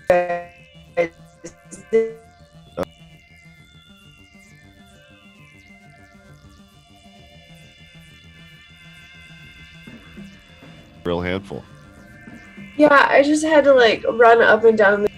Real handful. Yeah, I just had to like run up and down the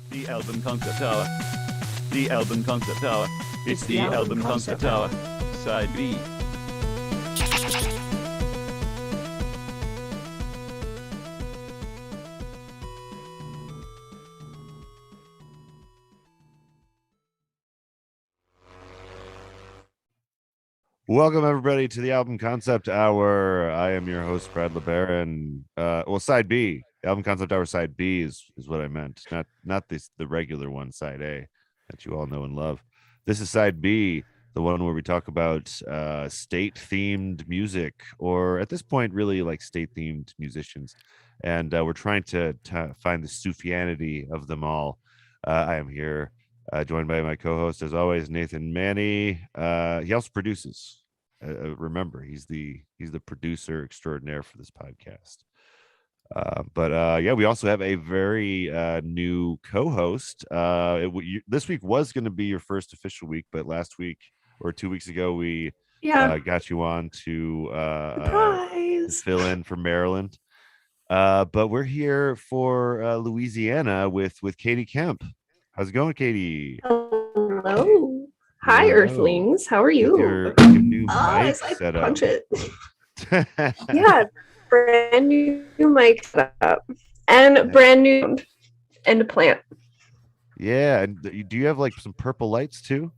The album concept hour. The album concept hour. It's the album concept hour. Side B. Welcome everybody to the album concept hour. I am your host Brad LeBaron. Well, side B, the album concept hour. Side B is what I meant, not the regular one, side A, that you all know and love. This is side B, the one where we talk about state-themed music, or at this point, really like state-themed musicians, and we're trying to find the Sufianity of them all. I am here, joined by my co-host, as always, Nathan Manny. He also produces. Remember, he's the producer extraordinaire for this podcast. But yeah, we also have a very new co-host. This week was going to be your first official week, but last week or 2 weeks ago, we Yeah. got you on to Surprise. fill in for Maryland. But we're here for Louisiana with Katie Kemp. How's it going, Katie? Hello. Hi, Hello. Earthlings. How are With you? your new Oh, mic as I setup. punch it. Yeah, brand new mic setup and brand new and a plant. Yeah, and do you have like some purple lights too?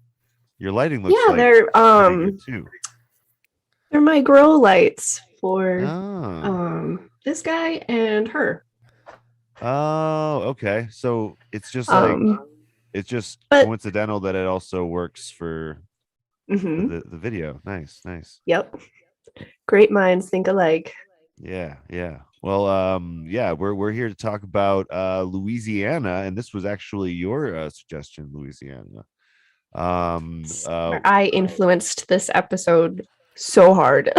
Your lighting looks Yeah, like they're pretty good too. they're my grow lights for Oh. this guy and her. Oh, okay. So it's just like it's just but- coincidental that it also works for Mhm. the video. Nice. Yep. Great minds think alike. Yeah. Well, yeah, we're here to talk about Louisiana, and this was actually your suggestion, Louisiana. I influenced this episode so hard.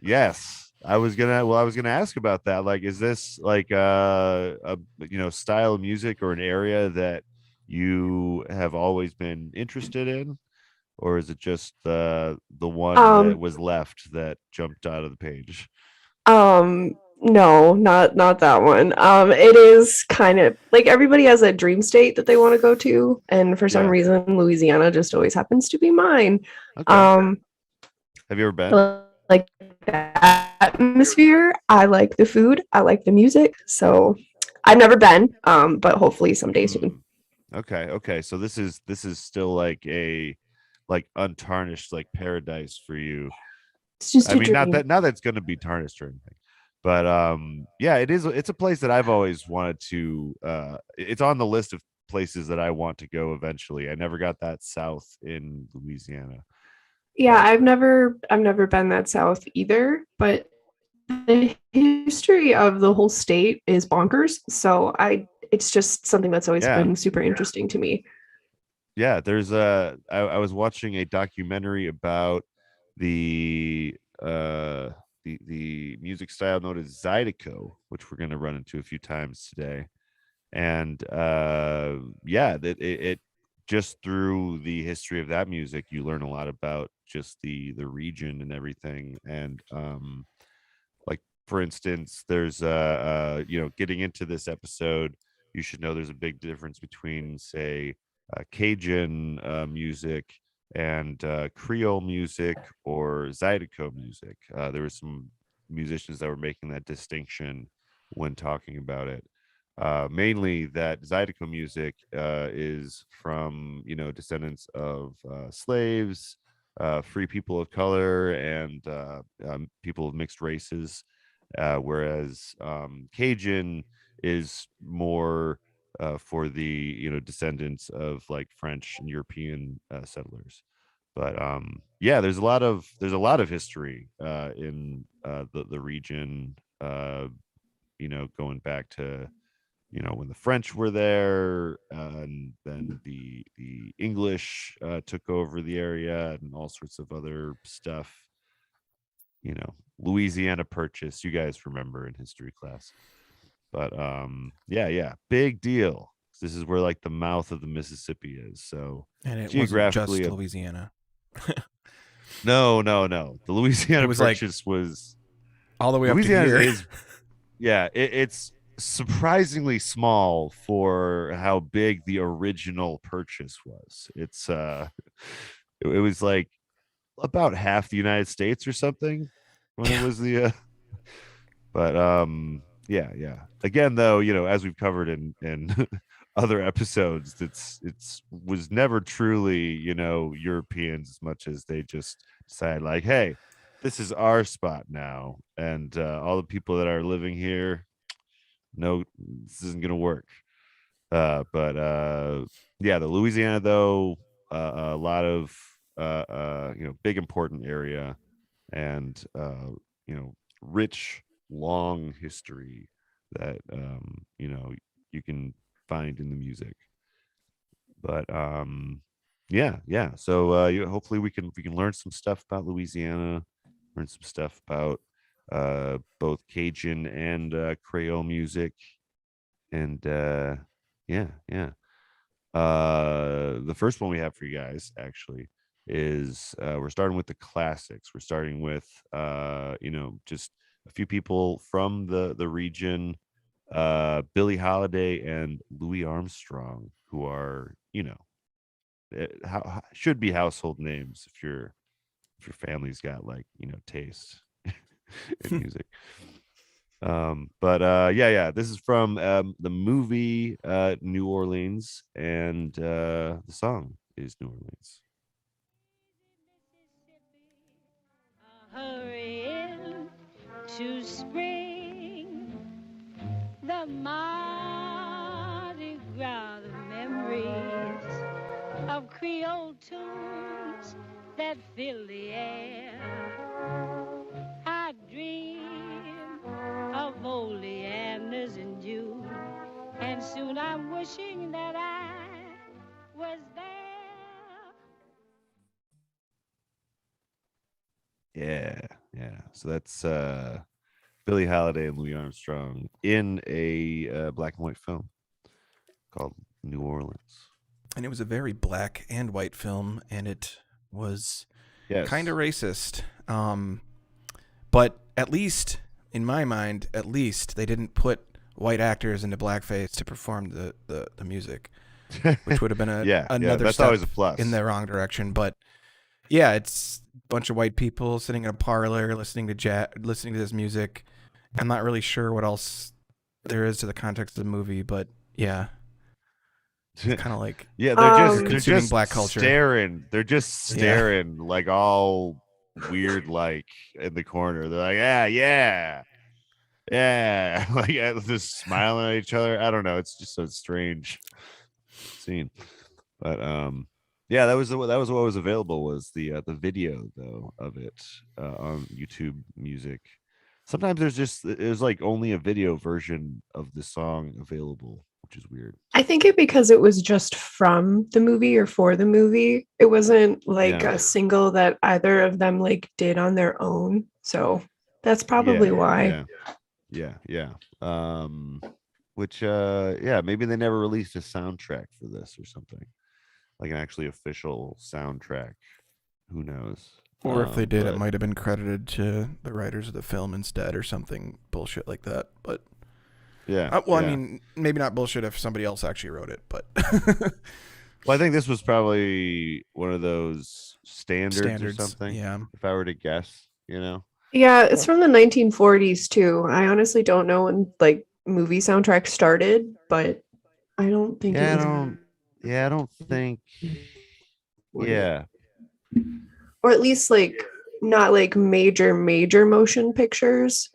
Yes, I was gonna ask about that. Like, is this like a style of music or an area that you have always been interested in, or is it just the one that was left that jumped out of the page? No, not that one. It is kind of like everybody has a dream state that they want to go to, and for some reason, Louisiana just always happens to be mine. Okay. Have you ever been? Like the atmosphere, I like the food, I like the music. So I've never been, but hopefully someday soon. Okay. So this is still like a untarnished like paradise for you. It's just not that it's going to be tarnished or anything, but yeah, it's a place that I've always wanted to it's on the list of places that I want to go eventually. I never got that south in Louisiana. Yeah, I've never been that south either, but the history of the whole state is bonkers. So it's just something that's always been super interesting to me. Yeah, there's I was watching a documentary about the music style known as Zydeco, which we're going to run into a few times today. And it just through the history of that music, you learn a lot about just the region and everything. And like, for instance, there's getting into this episode, you should know there's a big difference between, say, Cajun music and Creole music or Zydeco music. There were some musicians that were making that distinction when talking about it. Mainly that Zydeco music is from descendants of slaves, free people of color, and people of mixed races, whereas Cajun is more for the descendants of like French and European settlers. But yeah, there's a lot of history in the region, going back to when the French were there, and then the English took over the area, and all sorts of other stuff. Louisiana Purchase, you guys remember in history class. But yeah, big deal. This is where like the mouth of the Mississippi is. So, and it geographically, wasn't just Louisiana. No. The Louisiana Purchase was all the way up to here. It's surprisingly small for how big the original Purchase was. It's it was like about half the United States or something when it was the but yeah. Again, though, as we've covered in other episodes, it's was never truly Europeans, as much as they just decided like, hey, this is our spot now, and all the people that are living here, no, this isn't gonna work. But yeah, the Louisiana, though, a lot of big important area, and rich long history that you can find in the music. But yeah, so hopefully we can learn some stuff about Louisiana, learn some stuff about both Cajun and Creole music, and yeah. The first one we have for you guys actually is we're starting with the classics. We're starting with just a few people from the region, Billie Holiday and Louis Armstrong, who are should be household names if your family's got like taste in music. But yeah, this is from the movie New Orleans, and the song is New Orleans. Hurrying to spring, the Mardi Gras, the memories of Creole tunes that fill the air. I dream of oleanders in June, and soon I'm wishing that I was there. Yeah. So that's Billie Holiday and Louis Armstrong in a black and white film called New Orleans. And it was a very black and white film, and it was kind of racist. But at least, in my mind, they didn't put white actors into blackface to perform the music, which would have been another that's step always a plus in the wrong direction. But yeah, it's a bunch of white people sitting in a parlor listening to this music. I'm not really sure what else there is to the context of the movie, but yeah. Kind of like they're just black culture. They're just staring like all weird, like in the corner. They're like, yeah, like just smiling at each other. I don't know. It's just a strange scene. But that was what was available, was the video though of it on YouTube Music. Sometimes there's like only a video version of the song available, which is weird. I think because it was just from the movie or for the movie. It wasn't like a single that either of them like did on their own. So that's probably why. Yeah. Which maybe they never released a soundtrack for this or something, like an actually official soundtrack. Who knows? Or if they did, it might have been credited to the writers of the film instead, or something bullshit like that. But I mean, maybe not bullshit if somebody else actually wrote it, but well, I think this was probably one of those standards or something. Yeah, if I were to guess, Yeah, it's from the 1940s too. I honestly don't know when like movie soundtracks started, but I don't think I don't think. Yeah. Or at least like not like major motion pictures.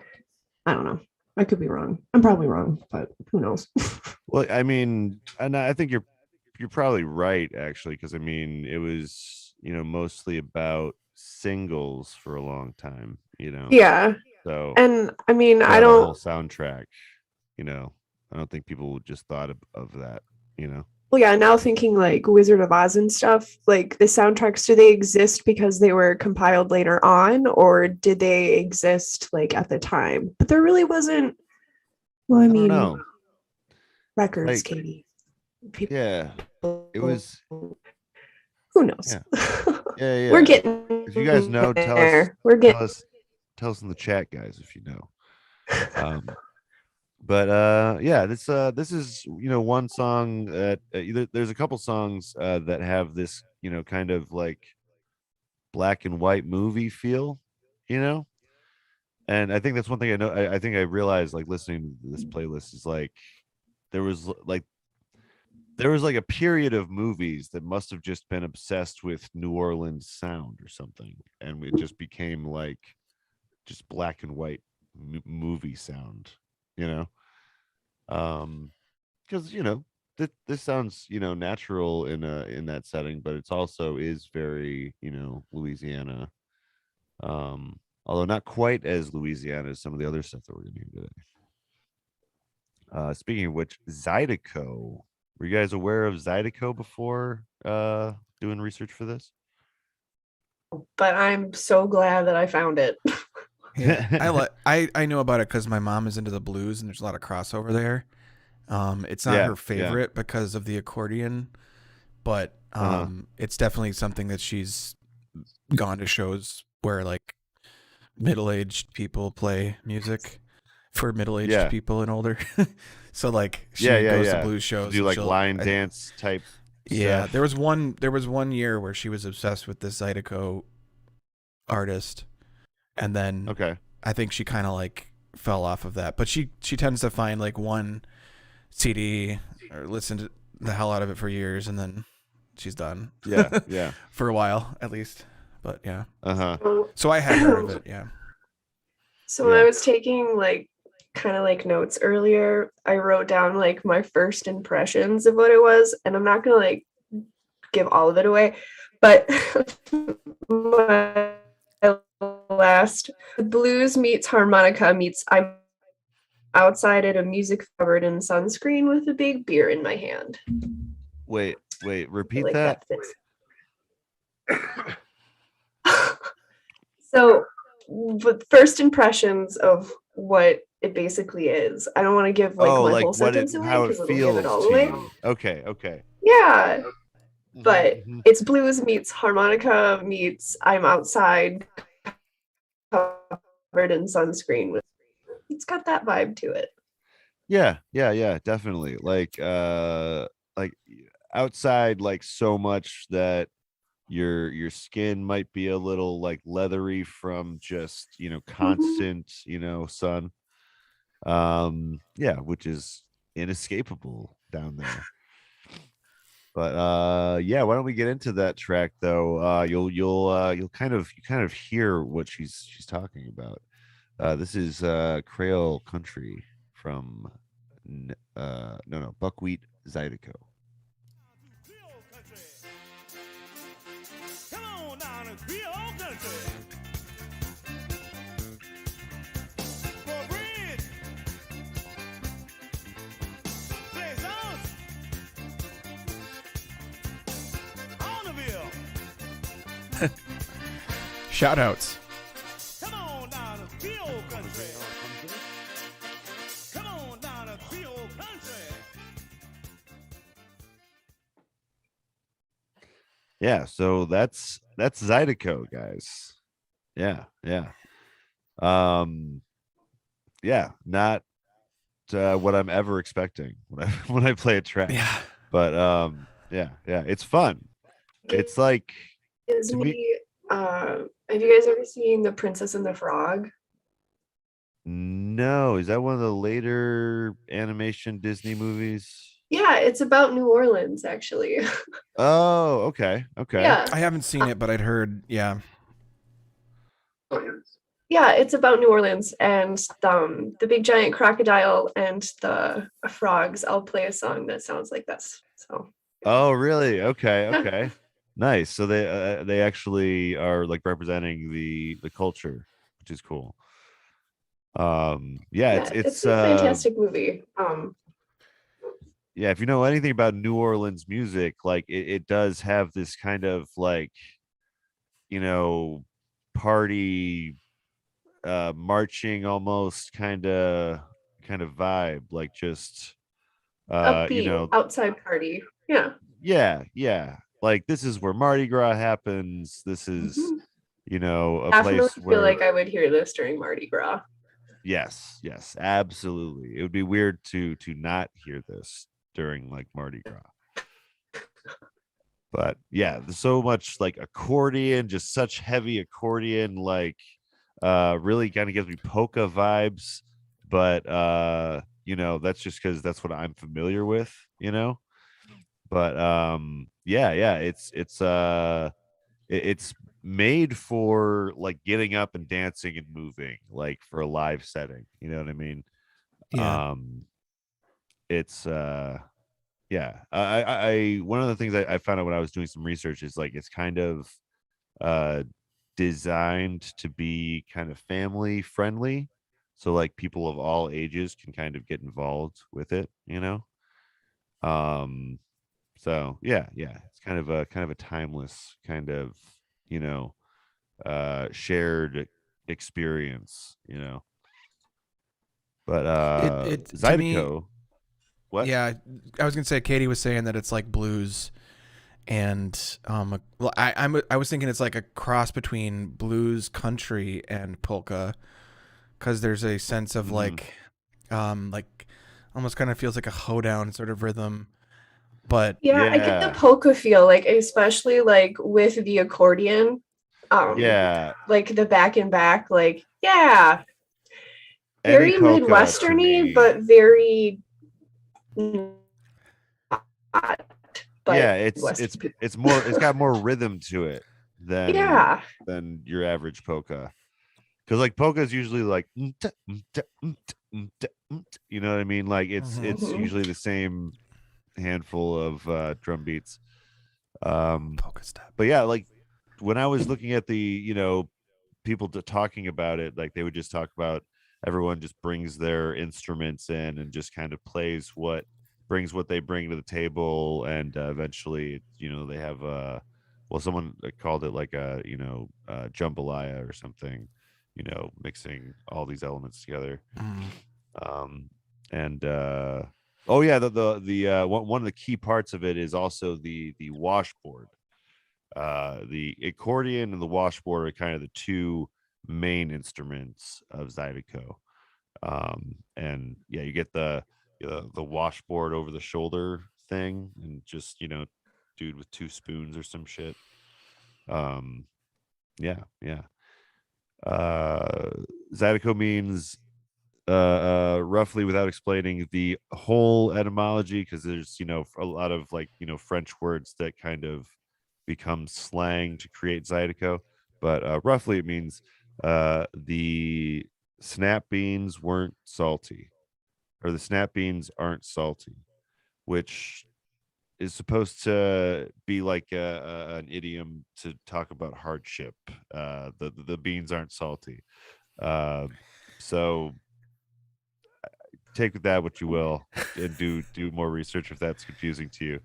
I don't know. I could be wrong. I'm probably wrong, but who knows? Well, I mean, and I think you're probably right, actually, because I mean, it was mostly about singles for a long time, Yeah. So, and I mean, I the don't whole soundtrack, I don't think people just thought of that, Well, yeah, now thinking like Wizard of Oz and stuff, like the soundtracks, do they exist because they were compiled later on, or did they exist like at the time? But there really wasn't. Well, I mean, don't know. records, Like, Katie. It was. Who knows? Yeah. We're getting. If you guys know, tell us. Tell us in the chat, guys, if you know. But this is one song that there's a couple songs that have this kind of like black and white movie feel, and I think that's one thing I know. I think I realized, like, listening to this playlist, is like there was like a period of movies that must have just been obsessed with New Orleans sound or something, and it just became like just black and white movie sound, because this sounds, natural in that setting, but it's also is very, Louisiana. Although not quite as Louisiana as some of the other stuff that we're gonna hear today. Speaking of which, Zydeco. Were you guys aware of Zydeco before doing research for this? But I'm so glad that I found it. Yeah, I know about it because my mom is into the blues and there's a lot of crossover there. It's not her favorite because of the accordion, but it's definitely something that she's gone to shows where like middle-aged people play music for middle-aged people and older. So like she goes to blues shows, do like line dance type. Yeah, stuff. there was one year where she was obsessed with this Zydeco artist, and then I think she kind of like fell off of that. But she tends to find like one CD or listen to the hell out of it for years, and then she's done. Yeah. For a while at least. But yeah. So I had heard of it. Yeah. So when I was taking like kind of like notes earlier, I wrote down like my first impressions of what it was, and I'm not gonna like give all of it away, but my last blues meets harmonica meets I'm outside at a music covered in sunscreen with a big beer in my hand. Wait, repeat like that. So, but first impressions of what it basically is. I don't want to give like my whole sentence away because it'll give it all away. Okay. Yeah, but it's blues meets harmonica meets I'm outside covered in sunscreen. It's got that vibe to it. Yeah, definitely. Like outside, like so much that your skin might be a little like leathery from just constant sun, which is inescapable down there. But why don't we get into that track though? You'll kind of hear what she's talking about. This is Creole Country from Buckwheat Zydeco. Come on down to Creole Country. For bread. Play songs. Bonneville. Shout outs. Come on down to Creole Country. Come on down to Creole Country. Yeah, so that's Zydeco, guys. Yeah. Not what I'm ever expecting when I play a track. Yeah. But it's fun. It's like Disney. Have you guys ever seen The Princess and the Frog? No, is that one of the later animation Disney movies? Yeah, it's about New Orleans actually. Oh, okay. Yeah. I haven't seen it, but I'd heard. Yeah, it's about New Orleans, and the big giant crocodile and the frogs all play a song that sounds like this. So. Oh, really? Okay. Nice. So they actually are like representing the culture, which is cool. It's a fantastic movie. If you know anything about New Orleans music, like it does have this kind of like party marching almost kind of vibe, like just upbeat, outside party. Yeah, like this is where Mardi Gras happens. This is a Definitely place where feel like I would hear this during Mardi Gras. Yes, absolutely. It would be weird to not hear this during like Mardi Gras. But yeah, there's so much like accordion, just such heavy accordion, like really kind of gives me polka vibes. But that's just because that's what I'm familiar with, But it's made for like getting up and dancing and moving, like for a live setting. You know what I mean? Yeah. It's yeah. I one of the things I found out when I was doing some research is like it's kind of uh designed to be kind of family friendly, so like people of all ages can kind of get involved with it, you know. Um, so yeah, it's kind of a timeless kind of, you know, shared experience, you know. But It to me, Zydeco, what? yeah, I was gonna say Katie was saying that it's like blues and well, I was thinking it's like a cross between blues, country, and polka, because there's a sense of Hmm. like almost kind of feels like a hoedown sort of rhythm, but Yeah, I get the Yeah, polka feel, like especially like with the accordion, yeah. like the back and back, like yeah, Any very polka to Midwesterny, me, but very not, yeah, but it's Western. it's more, it's got more rhythm to it Yeah. than your average polka. Because like polka is usually like you know what I mean? Like Mhm. it's Mhm. usually the same handful of drum beats. Polka step. But yeah, like when I was looking at the, you know, people talking about it, like they would just talk about everyone just brings their instruments in and just kind of plays what brings what they bring to the table, and eventually, you know, they have well, someone called it like a, you know, jambalaya or something, you know, mixing all these elements together. Mm. um and oh yeah, the one of the key parts of it is also the washboard. The accordion and the washboard are kind of the two main instruments of Zydeco. And yeah, you get the washboard over the shoulder thing, and just, you know, dude with two spoons or some shit. Um, yeah. Uh, Zydeco means roughly, without explaining the whole etymology, because there's, you know, a lot of like, you know, French words that kind of become slang to create Zydeco, but roughly it means the snap beans weren't salty, or the snap beans aren't salty, which is supposed to be like an idiom to talk about hardship. The beans aren't salty. Uh, so take with that what you will, and do more research if that's confusing to you.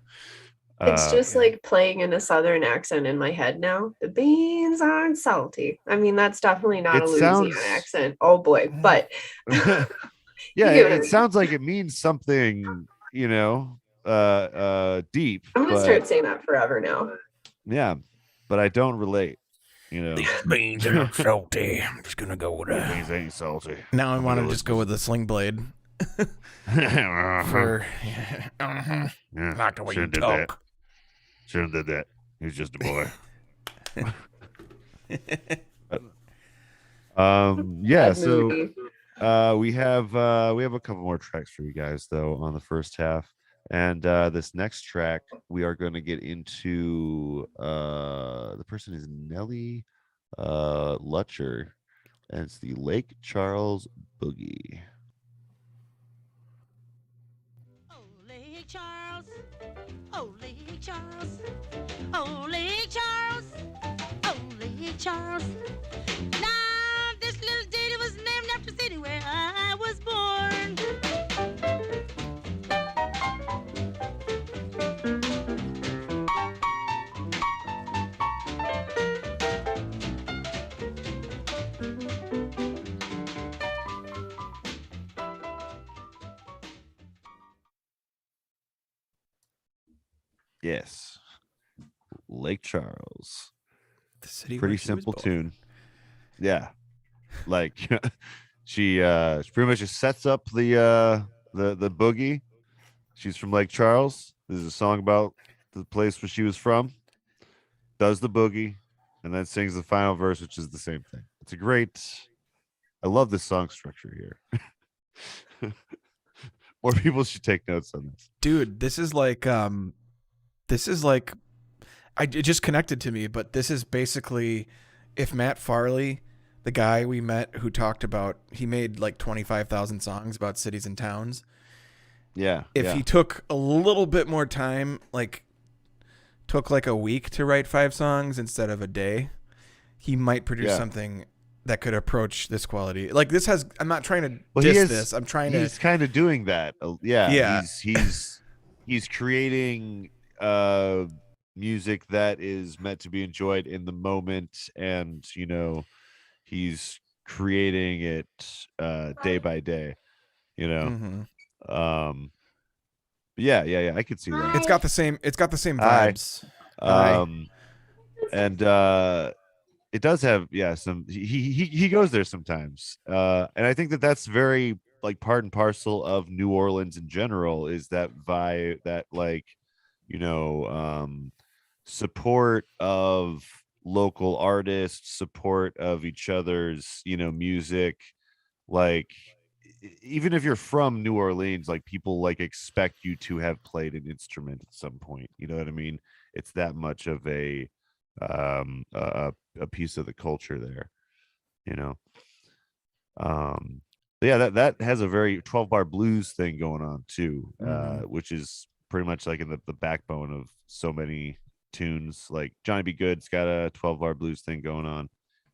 It's just Yeah. like playing in a southern accent in my head now. The beans aren't salty. I mean, that's definitely not a It Louisiana sounds accent. Oh boy, but yeah, you get what I it mean. sounds like it means something, you know, deep, I'm gonna but start saying that forever now. yeah, but I don't relate, you know. These beans are not salty. I'm just gonna go with These a. beans ain't salty. Now I I'm gonna want go to with just go this. with the sling blade Uh-huh. for. Yeah, Like the way you shouldn't did that. talk. Shouldn't did that. He's just a boy. Yeah, Bad so movie. we have a couple more tracks for you guys though on the first half. And this next track we are going to get into, the person is Nelly Lutcher, and it's the Lake Charles Boogie. Oh, Lake Charles. Oh, Lake Charles. Oh, Lake Charles. Oh, Lake Charles. Now, this little ditty was named after the city where I was born. Yes, Lake Charles. The city where Pretty she was simple born. tune. Yeah, like she pretty much just sets up the boogie. She's from Lake Charles. This is a song about the place where she was from. Does the boogie, and then sings the final verse, which is the same thing. It's a great. I love this song structure here. More people should take notes on this. Dude, this is like it just connected to me, but this is basically if Matt Farley, the guy we met who talked about he made like 25,000 songs about cities and towns. Yeah. if he took a little bit more time, like took like a week to write 5 songs instead of a day, he might produce something that could approach this quality. Like this has, I'm not trying to diss this. I'm trying to. He's kind of doing that. Yeah. Yeah. He's creating music that is meant to be enjoyed in the moment, and he's creating it day by day. Um. Yeah. I could see that. It's got the same Hi. vibes. And it does have some he goes there sometimes, and I think that that's very like part and parcel of New Orleans in general, is that vibe, that like support of local artists, support of each other's music. Like even if you're from New Orleans, like people like expect you to have played an instrument at some point, you know what I mean? It's that much of a piece of the culture there, you know. But yeah, that has a very 12-bar blues thing going on too, which is pretty much like in the backbone of so many tunes. Like Johnny B. Good's got a 12-bar blues thing going on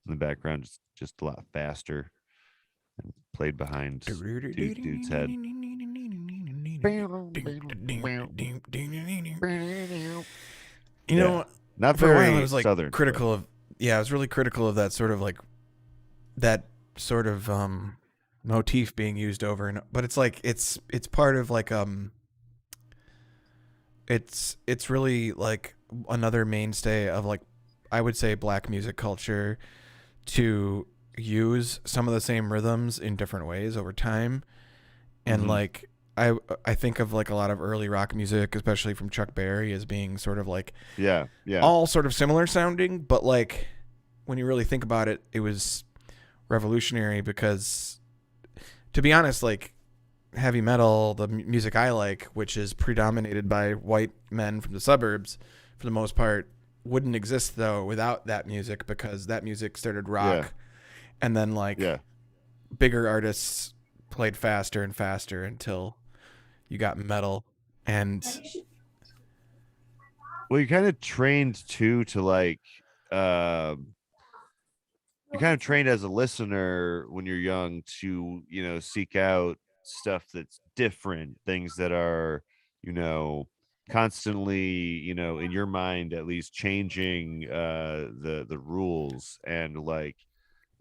in the background, just a lot faster and played behind dude's head. You know, not for a very while I was like southern, critical of. Yeah, I was really critical of that sort of motif being used over and. But it's like it's part of like It's really like another mainstay of like, I would say, black music culture, to use some of the same rhythms in different ways over time. And like I think of like a lot of early rock music, especially from Chuck Berry, as being sort of like all sort of similar sounding, but like when you really think about it, it was revolutionary because, to be honest, like heavy metal, the music I like, which is predominated by white men from the suburbs for the most part, wouldn't exist though without that music, because that music started rock and then like bigger artists played faster and faster until you got metal. And well, you're kind of trained too to like you're kind of trained as a listener when you're young to seek out stuff that's different, things that are constantly in your mind at least changing the rules. And like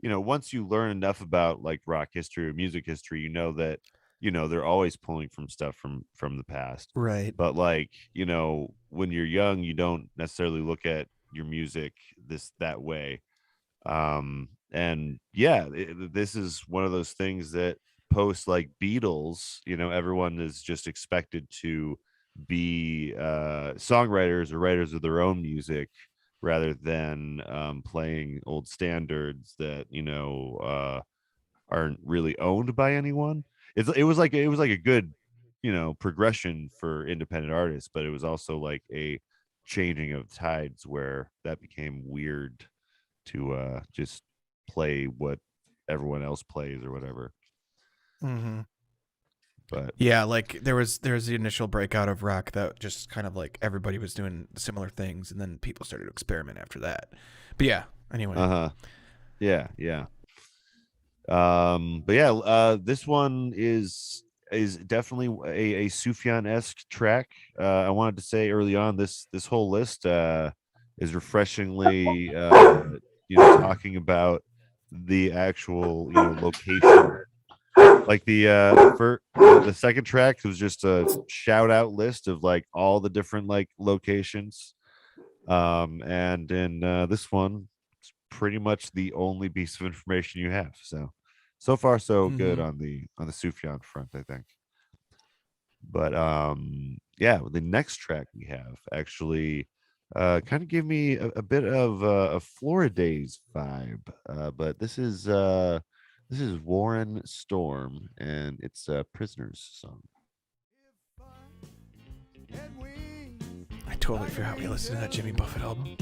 once you learn enough about like rock history or music history, that they're always pulling from stuff from the past, right? But like when you're young, you don't necessarily look at your music that way. And this is one of those things that post like Beatles, everyone is just expected to be songwriters or writers of their own music, rather than playing old standards that aren't really owned by anyone. It was like a good progression for independent artists, but it was also like a changing of tides where that became weird to just play what everyone else plays or whatever. But yeah, like there was the initial breakout of rock that just kind of like everybody was doing similar things, and then people started to experiment after that. But yeah, anyway. Yeah. But this one is definitely a Sufjan-esque track. I wanted to say early on, this whole list is refreshingly talking about the actual location. Like the second track was just a shout out list of like all the different like locations, and in this one, it's pretty much the only piece of information you have. So far so good on the Sufjan front, I think. But the next track we have actually kind of gave me a bit of a Floridays vibe, but this is Warren Storm, and it's a Prisoners song. I totally forgot we listened to that Jimmy Buffett album.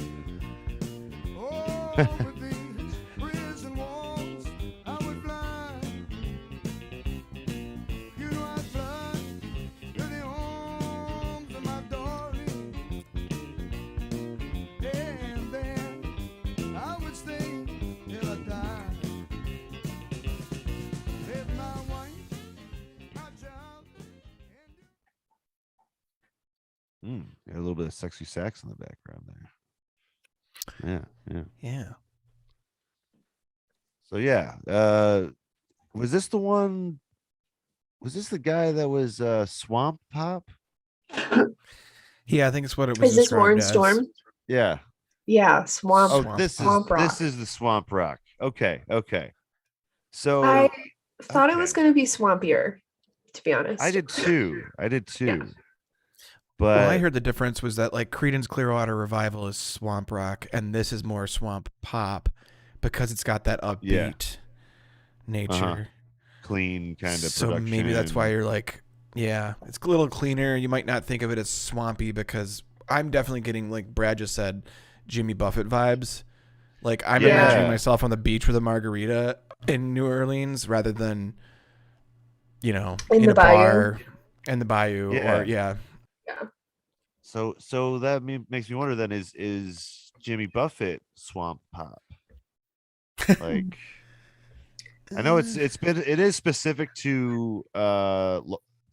Got a little bit of sexy sax in the background there. Yeah. So yeah, was this the one? Was this the guy that was Swamp Pop? Yeah, I think it's what it was Is this described Warren as. Storm? Yeah. Yeah, Swamp. Oh, Swamp Swamp Rock. this is the Swamp Rock. Okay. So I thought it was okay. going to be swampier, to be honest. I did too. Yeah. But Well, I heard the difference was that like Creedence Clearwater Revival is swamp rock, and this is more swamp pop because it's got that upbeat nature. clean kind of So production. maybe that's why you're like, yeah, it's a little cleaner. You might not think of it as swampy because I'm definitely getting, like Brad just said, Jimmy Buffett vibes. Like I'm imagining myself on the beach with a margarita in New Orleans rather than, in the a bayou. bar in the bayou or Yeah. So that makes me wonder then, is Jimmy Buffett swamp pop? Like I know it is specific to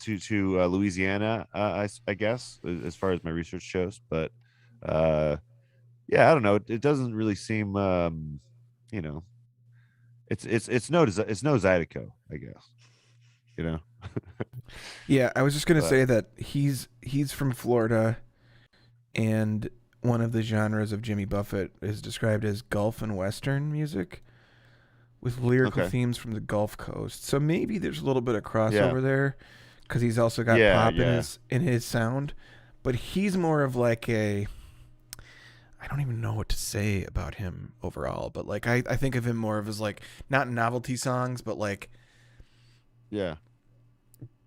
Louisiana, I guess, as far as my research shows, but yeah, I don't know. It doesn't really seem it's no Zydeco, I guess. Yeah, I was just gonna say that he's from Florida, and one of the genres of Jimmy Buffett is described as Gulf and Western music, with lyrical themes from the Gulf Coast. So maybe there's a little bit of crossover there, because he's also got pop in his sound, but he's more of like I don't even know what to say about him overall, but like I think of him more of as like not novelty songs, but like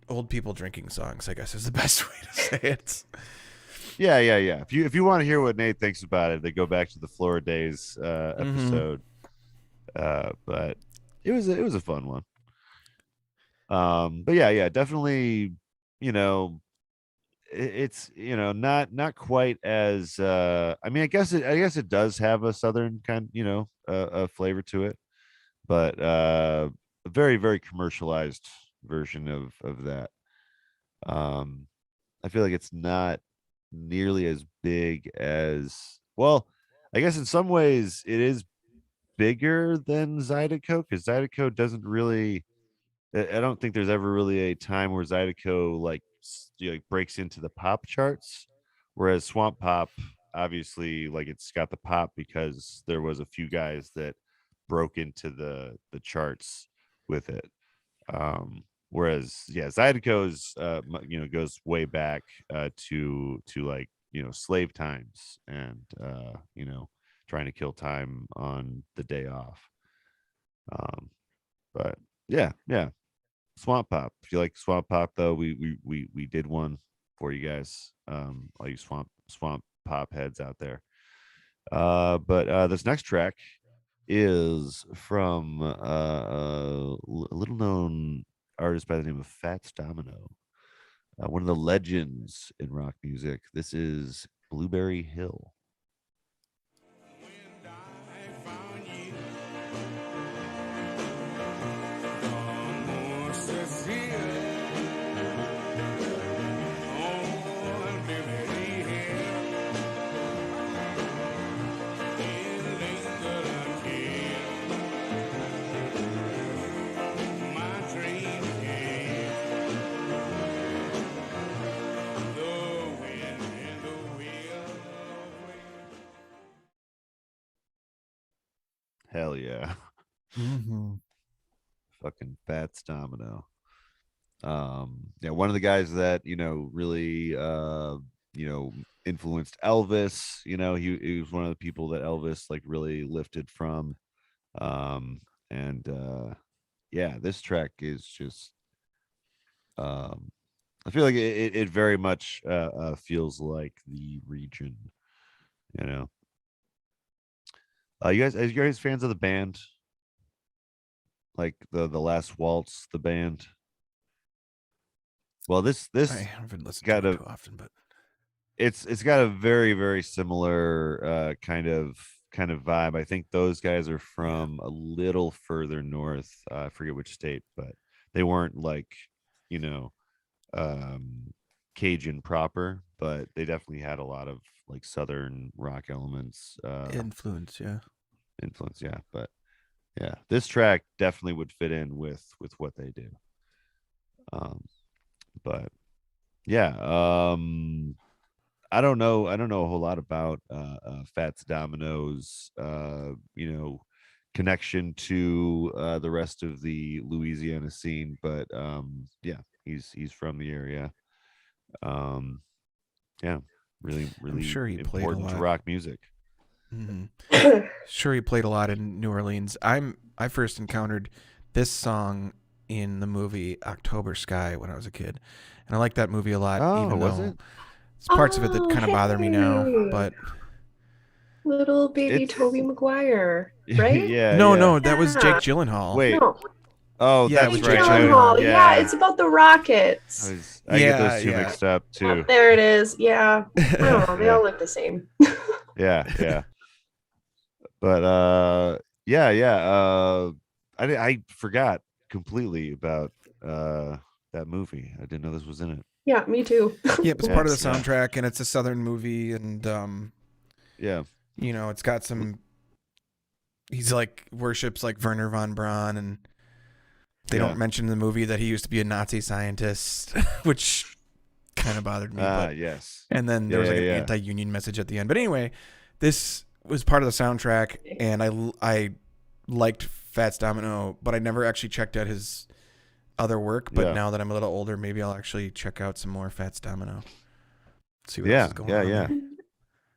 old people drinking songs, I guess is the best way to say it. Yeah. If you want to hear what Nate thinks about it, they go back to the Florida Days episode. But it was a fun one. But yeah, definitely, it's not quite as I mean, I guess it does have a southern kind, a flavor to it, but a very, very commercialized version of that. I feel like it's not nearly as big as, well, I guess in some ways it is bigger than Zydeco, because Zydeco doesn't really, I don't think there's ever really a time where Zydeco like breaks into the pop charts, whereas Swamp Pop, obviously, like it's got the pop because there was a few guys that broke into the charts with it. Whereas Zydeco's goes way back to like slave times, and trying to kill time on the day off. But yeah, Swamp Pop. If you like Swamp Pop, though, we did one for you guys. All you Swamp Pop heads out there. But this next track is from a little known artist by the name of Fats Domino, one of the legends in rock music. This is Blueberry Hill. Hell yeah. Fucking Fats Domino. One of the guys that really influenced Elvis. He was one of the people that Elvis like really lifted from. And this track is just I feel like it very much feels like the region. Are you guys fans of the band? Like the Last Waltz, the band. Well, this I haven't listened to it too often, but it's got a very, very similar kind of vibe. I think those guys are from a little further north. I forget which state, but they weren't like Cajun proper, but they definitely had a lot of like Southern rock elements, Influence, yeah. yeah. But yeah, this track definitely would fit in with what they do. But yeah, I don't know a whole lot about Fats Domino's connection to the rest of the Louisiana scene, but yeah, he's from the area. Um yeah, really I'm really sure he played a important to lot. rock music. Mm-hmm. Sure, he played a lot in New Orleans. I first encountered this song in the movie October Sky when I was a kid, and I like that movie a lot. Oh, Even was though it? it's parts of it that kind of bother me now, Hey, but little baby It's Toby Maguire, right? yeah, no, yeah. no, that was Jake Gyllenhaal. Wait. No, Oh, Yeah, it that's was Jake Jake right. Gyllenhaal. Yeah, it's about the Rockets. I get Yeah, those two yeah. mixed up too. There it is. Yeah, I don't know. They Yeah. all look the same. Yeah. But I forgot completely about that movie. I didn't know this was in it. Yeah, me too. Yeah, it's Yeah, part of the yeah. soundtrack, and it's a Southern movie, and Yeah. it's got some. He's like worships like Werner von Braun, and they Yeah. don't mention in the movie that he used to be a Nazi scientist, which kind of bothered me. But Yes. and then there was like an Yeah. anti-union message at the end. But anyway, this was part of the soundtrack, and I liked Fats Domino, but I never actually checked out his other work. But Yeah. now that I'm a little older, maybe I'll actually check out some more Fats Domino. See what else is going on. Yeah. There.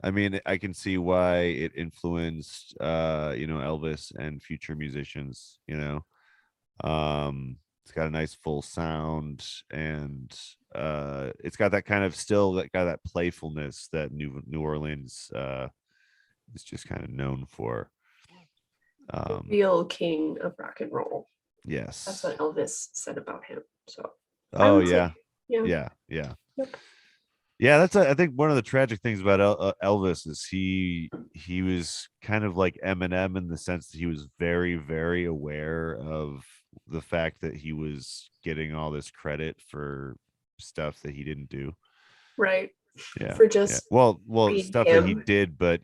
I mean, I can see why it influenced Elvis and future musicians, It's got a nice full sound, and it's got that kind of that playfulness that New Orleans is just kind of known for. Real king of rock and roll. Yes. That's what Elvis said about him. So. Oh yeah. Yeah. Yep. Yeah, that's I think one of the tragic things about Elvis is he was kind of like Eminem in the sense that he was very, very aware of the fact that he was getting all this credit for stuff that he didn't do. Right. Yeah. For just well stuff that he him. did, but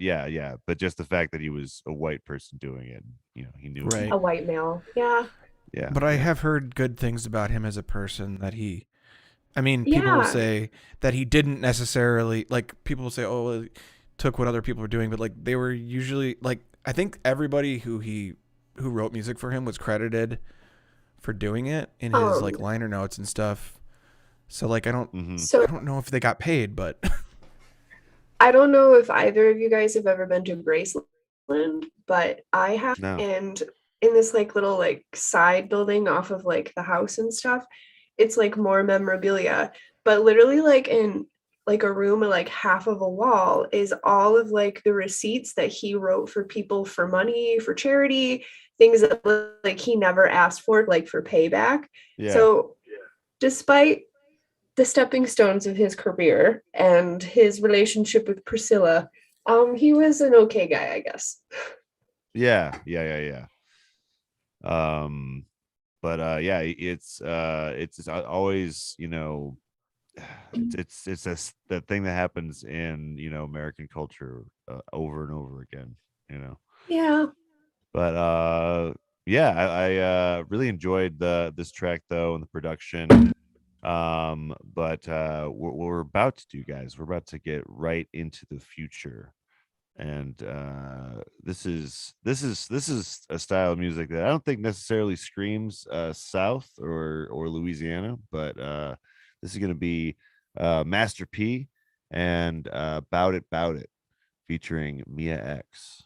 but just the fact that he was a white person doing it, he knew Right. A white male. Yeah. Yeah. But I have heard good things about him as a person, that he, I mean, people Yeah. will say that he didn't necessarily, like, people will say, oh, well, he took what other people were doing, but like they were usually like, I think everybody who wrote music for him was credited for doing it in his like liner notes and stuff. So like I don't know if they got paid, but I don't know if either of you guys have ever been to Graceland, but I have. No. And in this like little like side building off of like the house and stuff, it's like more memorabilia, but literally like in like a room or like half of a wall is all of like the receipts that he wrote for people for money, for charity, things that like he never asked for, like for payback. Yeah. So despite the stepping stones of his career and his relationship with Priscilla, he was an okay guy, I guess. Yeah. But it's always, it's the thing that happens in American culture over and over again, Yeah. But I really enjoyed this track though, and the production. But what we're about to do, guys, we're about to get right into the future, and this is a style of music that I don't think necessarily screams South or Louisiana, but this is going to be Master P and Bout It, featuring Mia X.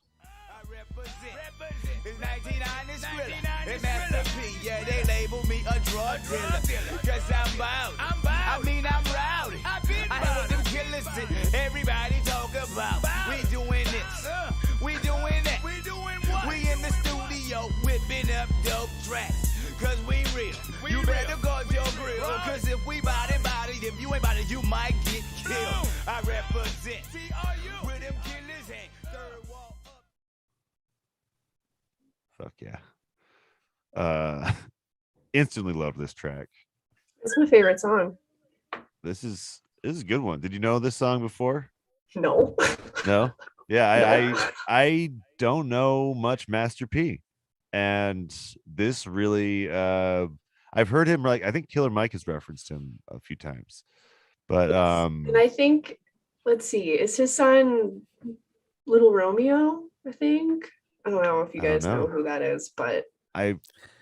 It's 1990s Thriller. It's Master P. Yeah, they label me a drug dealer. Cause I'm bout. I mean, I'm rowdy. I hear what them killers did. Everybody talk about. We doing this. We doing that. We doing what? We in the studio whipping up dope tracks. Cause we real. You better guard your grill. Cause if we body, if you ain't body, you might get killed. I represent. Where them killers hang. Third wall up. Fuck yeah. Instantly love this track. It's my favorite song. This is is a good one. Did you know this song before? No. No. Yeah, No. I don't know much Master P, and this really I've heard him, like I think Killer Mike has referenced him a few times, but Yes. And I think, let's see, is his son Little Romeo? I think. I don't know if you I don't guys know know. who that is, but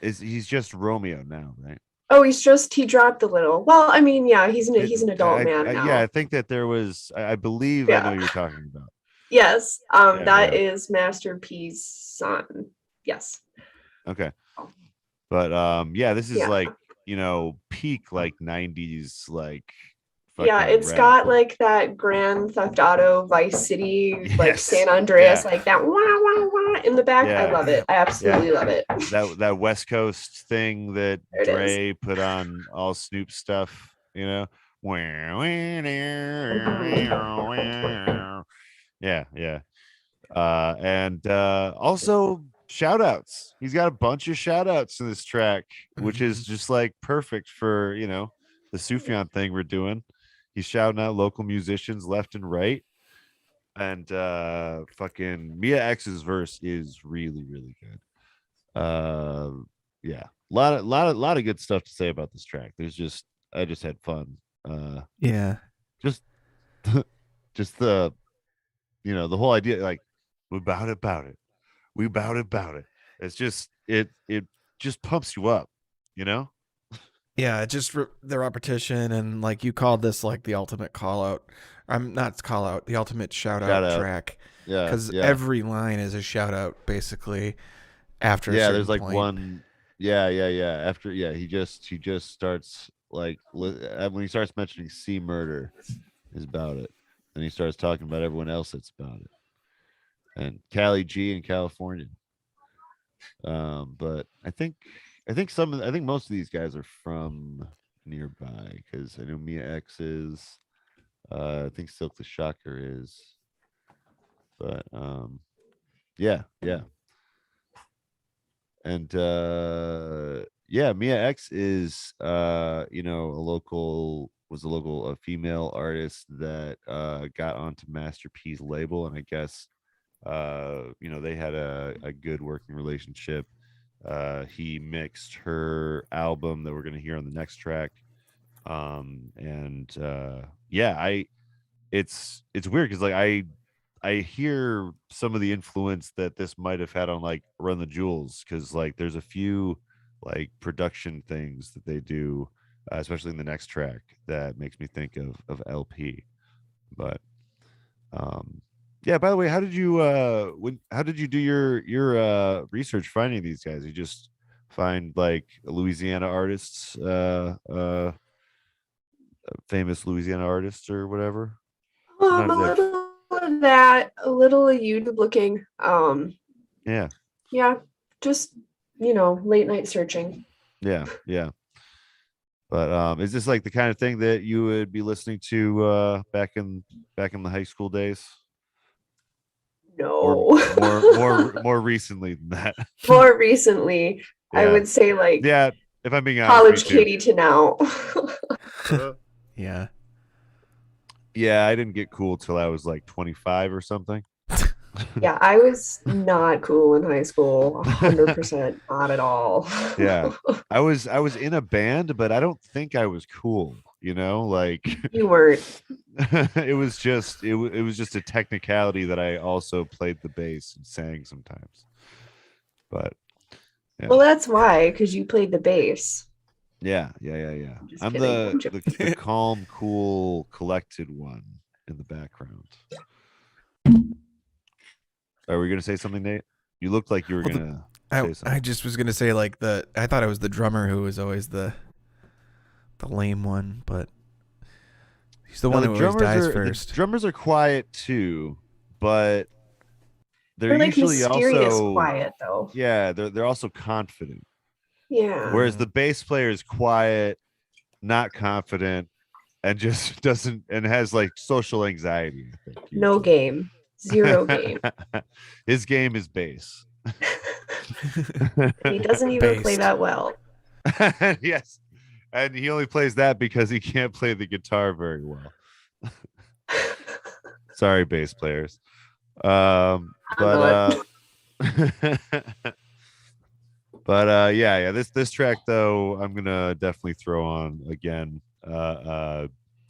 He's just Romeo now, right? oh, he dropped the little. Well, I mean, yeah, he's an adult man now. Yeah, I think that there was. I believe I know Yeah. you're talking about. Yes. Yeah, That is Master P's son. Yes. Okay. But yeah, this is Yeah. like, peak like 90s like Yeah, fucking it's rap. got like that Grand Theft Auto Vice City, like Yes. San Andreas, Yeah. like that wah wah wah in the back. I Yeah. love it. I absolutely love it. That West Coast thing that There it is. Dre put on all Snoop stuff, Yeah, yeah. And also shout outs. He's got a bunch of shout outs in this track, which is just like perfect for, the Sufjan thing we're doing. He's shouting out local musicians left and right. And fucking Mia X's verse is really, really good. Yeah. A lot of good stuff to say about this track. I just had fun. Yeah. Just just the the whole idea, like, we about it. We about it. It's just it just pumps you up, Yeah, just the repetition, and like you called this like the ultimate call out. I'm not call out, the ultimate shout out track. Yeah, because every line is a shout out basically. After a certain there's like point. one. Yeah. After he just starts like when he starts mentioning C Murder is about it, and he starts talking about everyone else that's about it, and Cali G in California. But I think most of these guys are from nearby, because I know Mia X is. I think Silk the Shocker is. But yeah. And Mia X is a local female artist that got onto Master P's label, and I guess they had a good working relationship. He mixed her album that we're going to hear on the next track. It's weird because like I hear some of the influence that this might have had on like Run the Jewels, because like there's a few like production things that they do, especially in the next track, that makes me think of LP. But by the way, how did you do your research finding these guys? You just find like Louisiana artists, famous Louisiana artists or whatever? A little of that, a little of YouTube looking. Yeah, just late night searching. Yeah. But is this like the kind of thing that you would be listening to back in the high school days? No. Or more recently than that. More recently, yeah. I would say like if I'm being honest, college Katie to now. Yeah. Yeah, I didn't get cool till I was like 25 or something. Yeah, I was not cool in high school. 100% not at all. Yeah. I was in a band, but I don't think I was cool, like you weren't. It was just a technicality that I also played the bass and sang sometimes. But yeah. Well, that's why, because you played the bass. Yeah. I'm the calm, cool, collected one in the background. Are we gonna say something, Nate? You looked like you were gonna say something. I just was gonna say like I thought it was the drummer who was always the lame one, but he's the one who always dies first. The drummers are quiet too, but they're like usually mysterious also quiet though. Yeah, they're also confident. Yeah. Whereas the bass player is quiet, not confident, and just doesn't, and has like social anxiety, I think. No game. Zero game. His game is bass. He doesn't even play that well. Yes. And he only plays that because he can't play the guitar very well. Sorry, bass players. not. But yeah, this track though, I'm gonna definitely throw on again.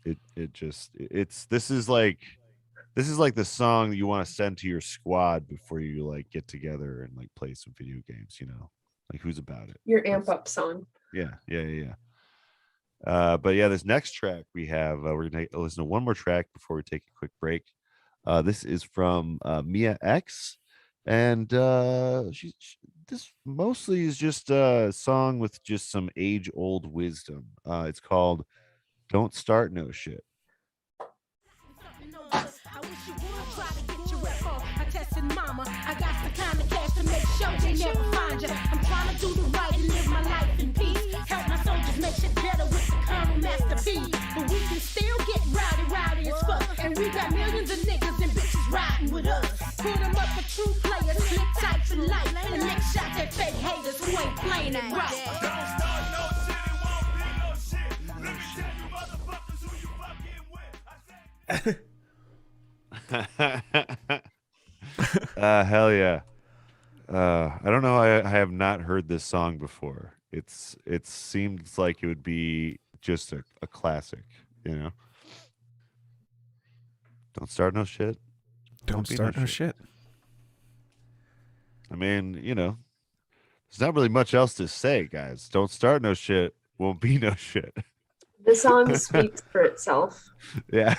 This is like the song that you want to send to your squad before you like get together and like play some video games, like who's about it. Your amp up song. Yeah. But yeah, this next track we have, we're gonna listen to one more track before we take a quick break. This is from Mia X, and this mostly is just a song with just some age-old wisdom. It's called "Don't Start No Shit." I wish you would try to get your rep on. I tested mama. I got the kind of cash to make sure they never find you. I'm trying to do the right and live my life in peace. Help my soldiers make shit better with the Colonel Master P. But we can still get rowdy as fuck. And we got millions of niggas and bitches riding with us. Put them up for true players, slick types and light. And next shot that fake haters who ain't playing it right. Don't start no shit, it won't be no shit. Let me tell you motherfuckers who you fucking with. Hell yeah. I don't know. I have not heard this song before. It seems like it would be just a classic, Don't start no shit. Don't be start no shit. I mean, there's not really much else to say, guys. Don't start no shit. Won't be no shit. The song speaks for itself. Yeah.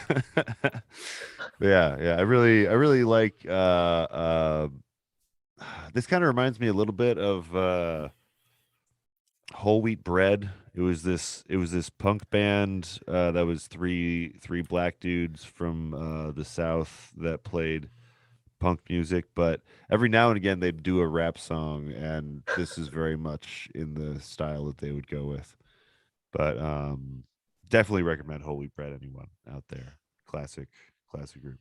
yeah. I really like this kind of reminds me a little bit of Whole Wheat Bread. It was this punk band that was three black dudes from the South that played punk music, but every now and again they'd do a rap song, and this is very much in the style that they would go with. But definitely recommend Whole Wheat Bread, anyone out there. Classic group.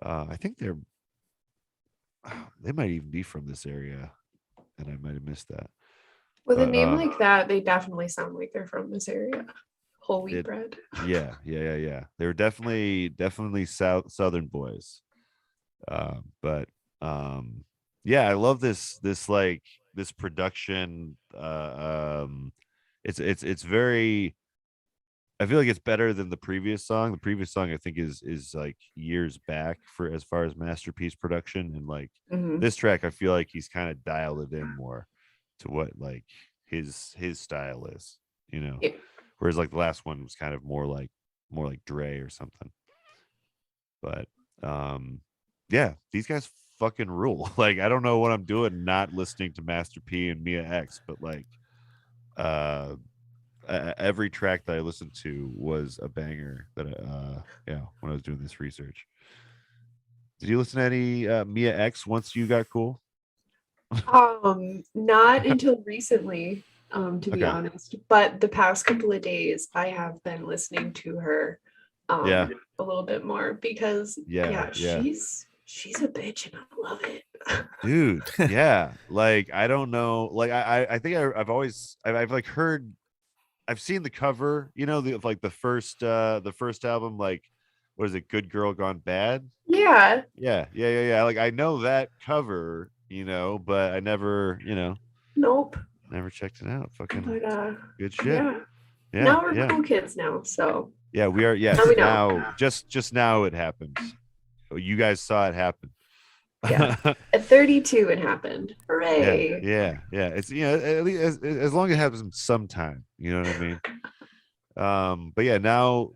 I think they might even be from this area, and I might have missed that. With a name like that, they definitely sound like they're from this area. Whole Wheat Bread. Yeah. They were definitely Southern boys. But yeah, I love this production. It's very, I feel like it's better than the previous song. The previous song I think is like years back for as far as masterpiece production, and like this track I feel like he's kind of dialed it in more to what like his style is, Yeah. Whereas like the last one was kind of more like Dre or something. But yeah, these guys fucking rule. Like, I don't know what I'm doing not listening to Master P and Mia X, but like every track that I listened to was a banger that when I was doing this research. Did you listen to any Mia X once you got cool? Not until recently, to be honest. But the past couple of days I have been listening to her a little bit more because she's a bitch and I love it. Dude, yeah. Like, I don't know. Like, I think I've like heard, I've seen the cover, of like the first album, like, what is it, Good Girl Gone Bad? Yeah. Like, I know that cover, but I never, Nope. Never checked it out. Fucking good shit. Yeah. Now we're cool kids now, so. Yeah, we are. Yes. Now, just now it happened. You guys saw it happen. Yeah. At 32 it happened. Hooray. Yeah. It's at least as long as it happens sometime. You know what I mean? But yeah, now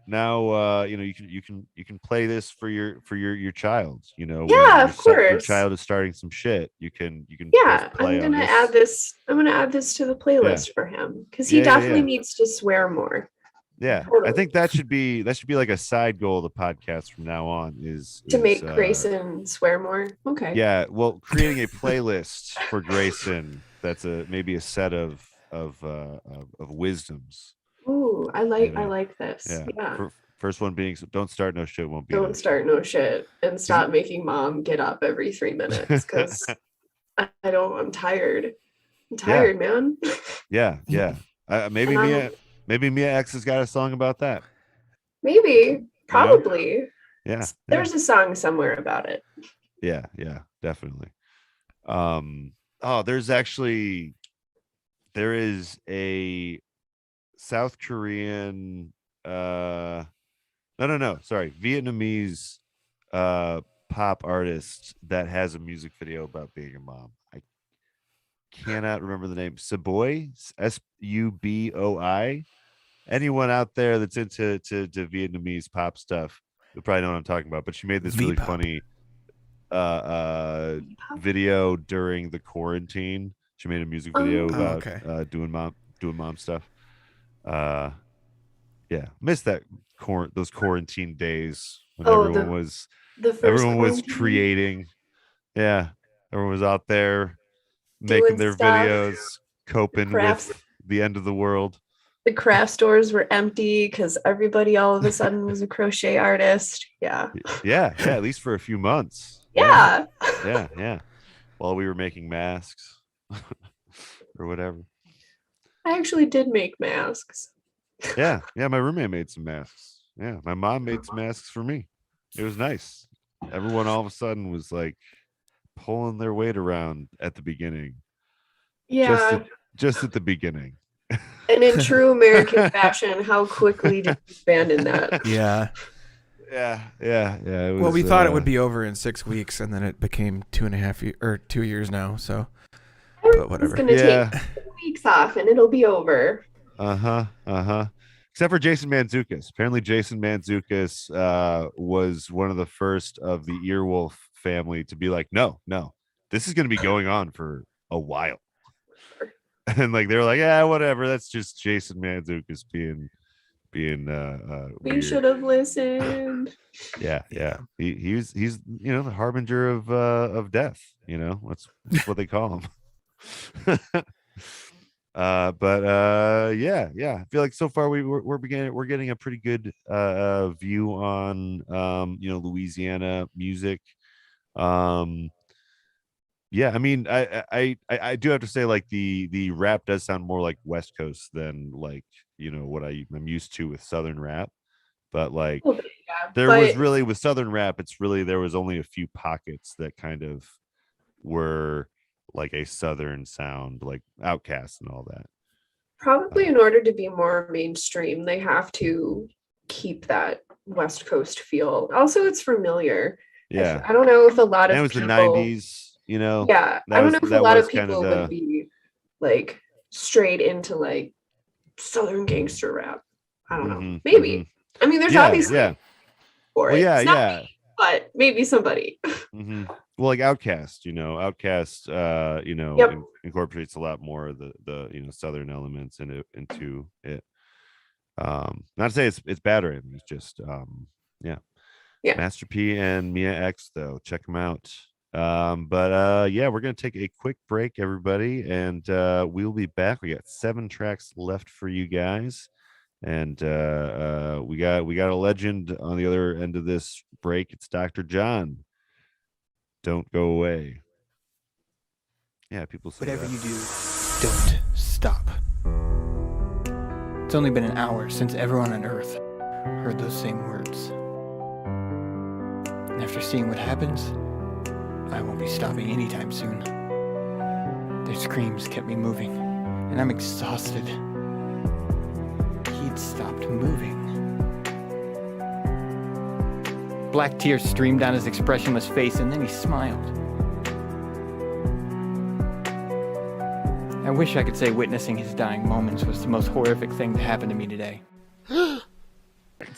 you can play this for your child. Yeah, of course. Your child is starting some shit. You can. Yeah, I'm gonna add this. I'm gonna add this to the playlist for him because he definitely needs to swear more. Yeah, totally. I think that should be like a side goal of the podcast from now on is to make Grayson swear more. Okay. Yeah, well, creating a playlist for Grayson that's maybe a set of wisdoms. Ooh, I like this. Yeah. First one being don't start no shit won't be. Don't start no shit and stop making mom get up every 3 minutes because I'm tired. I'm tired, man. Yeah. Maybe Mia X has got a song about that. Maybe. Probably. Yeah. There's a song somewhere about it. Yeah, definitely. There is a South Korean Vietnamese pop artist that has a music video about being a mom. I cannot remember the name. Suboi, Suboi. Anyone out there that's into to Vietnamese pop stuff, you probably know what I'm talking about. But she made this really V-pop. funny video during the quarantine. She made a music video about doing mom stuff. Missed those quarantine days when everyone was creating. Yeah, everyone was out there making their videos, coping with the end of the world. The craft stores were empty because everybody all of a sudden was a crochet artist. Yeah, at least for a few months. Yeah. While we were making masks or whatever. I actually did make masks. Yeah, my roommate made some masks. Yeah, my mom made some masks for me. It was nice. Everyone all of a sudden was like pulling their weight around at the beginning. Yeah. Just at the beginning. And in true American fashion, how quickly did you abandon that? Yeah. It was, well, we thought it would be over in 6 weeks, and then it became 2 years now. So, but whatever. It's going to take 2 weeks off, and it'll be over. Except for Jason Mantzoukas. Apparently, Jason Mantzoukas was one of the first of the Earwolf family to be like, no, this is going to be going on for a while. And like they were like, yeah, whatever. That's just Jason Mantzoukas being we should have listened. Yeah. He's the harbinger of death. That's what they call him. I feel like so far we're getting a pretty good view on Louisiana music. I mean, I do have to say, like, the rap does sound more like West Coast than like what I'm used to with Southern rap. But like was really with Southern rap, there was only a few pockets that kind of were like a Southern sound, like Outkast and all that. Probably in order to be more mainstream, they have to keep that West Coast feel. Also, it's familiar. Yeah, I don't know if a lot of it was people, the 90s. Yeah, I don't know if a lot of people would be like straight into like Southern gangster rap. I don't know. Maybe. I mean, there's obviously for it. It's not me, but maybe somebody. Well, like Outkast, incorporates a lot more of the Southern elements into it. Not to say it's bad or anything. It's just Master P and Mia X, though. Check them out. We're gonna take a quick break, everybody, and we'll be back. We got 7 tracks left for you guys, and we got a legend on the other end of this break. It's Dr. John. Don't go away. Yeah, people say whatever you do, don't stop. It's only been an hour since everyone on Earth heard those same words. And after seeing what happens, I won't be stopping anytime soon. Their screams kept me moving, and I'm exhausted. He'd stopped moving. Black tears streamed down his expressionless face, and then he smiled. I wish I could say witnessing his dying moments was the most horrific thing to happen to me today.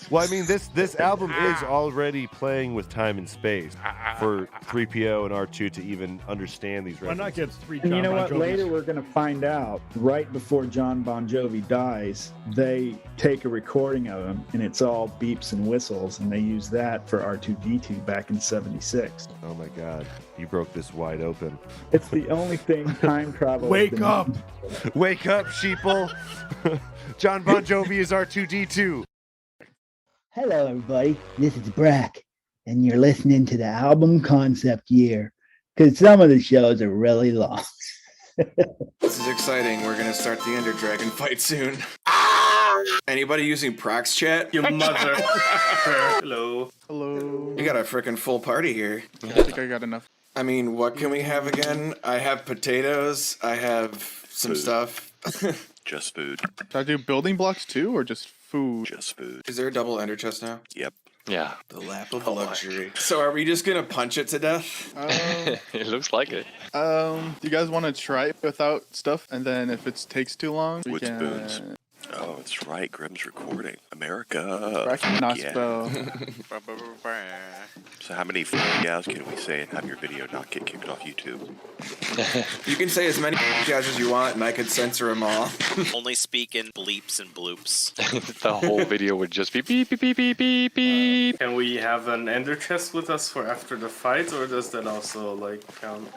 Well, I mean, this album is already playing with time and space for 3PO and R2 to even understand these records. Why not get 3 John Bon Jovi? You know what? Later we're going to find out, right before John Bon Jovi dies, they take a recording of him, and it's all beeps and whistles, and they use that for R2-D2 back in '76. Oh, my God. You broke this wide open. It's the only thing time travel... Wake up! Wake up, sheeple! John Bon Jovi is R2-D2. Hello, everybody. This is Brack, and you're listening to the album concept year, because some of the shows are really long. This is exciting. We're going to start the Ender Dragon fight soon. Ah! Anybody using Prox Chat? Your mother. Hello. Hello. You got a freaking full party here. I think I got enough. I mean, what can we have again? I have potatoes. I have some stuff. Just food. Should I do building blocks too, or just food? Just food. Is there a double ender chest now? Yep. Yeah. The lap of luxury. So are we just gonna punch it to death? It looks like it. Do you guys want to try it without stuff, and then if it takes too long, we Wood can. spoons. Oh, that's right. Grimm's recording. America. I cannot Yeah. spell. So how many gals can we say and have your video not get kicked off YouTube? You can say as many guys as you want, and I could censor them all. Only speak in bleeps and bloops. The whole video would just be beep, beep, beep, beep, beep, beep. Can we have an ender chest with us for after the fight, or does that also like count?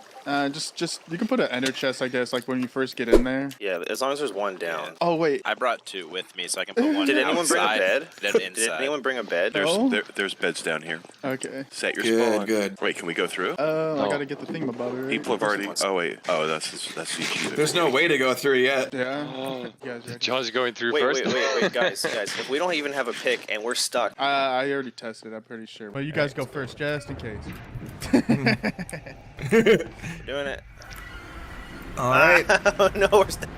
Just you can put an ender chest, I guess, like when you first get in there. Yeah, as long as there's one down. Oh wait, I brought 2 with me, so I can put one. Did anyone bring a bed? Did anyone bring a bed? There's beds down here. Okay. Set your Good, spawn. good. Wait, can we go through? I gotta get the thingamabobber. Right? People have already. Oh wait. Oh, that's CG. There's no way to go through yet. Yeah. You guys ready? John's going through Wait, first. wait, guys. If we don't even have a pick and we're stuck. I already tested. I'm pretty sure. But you guys go first, just in case. Doing it. All right. No, we're stuck.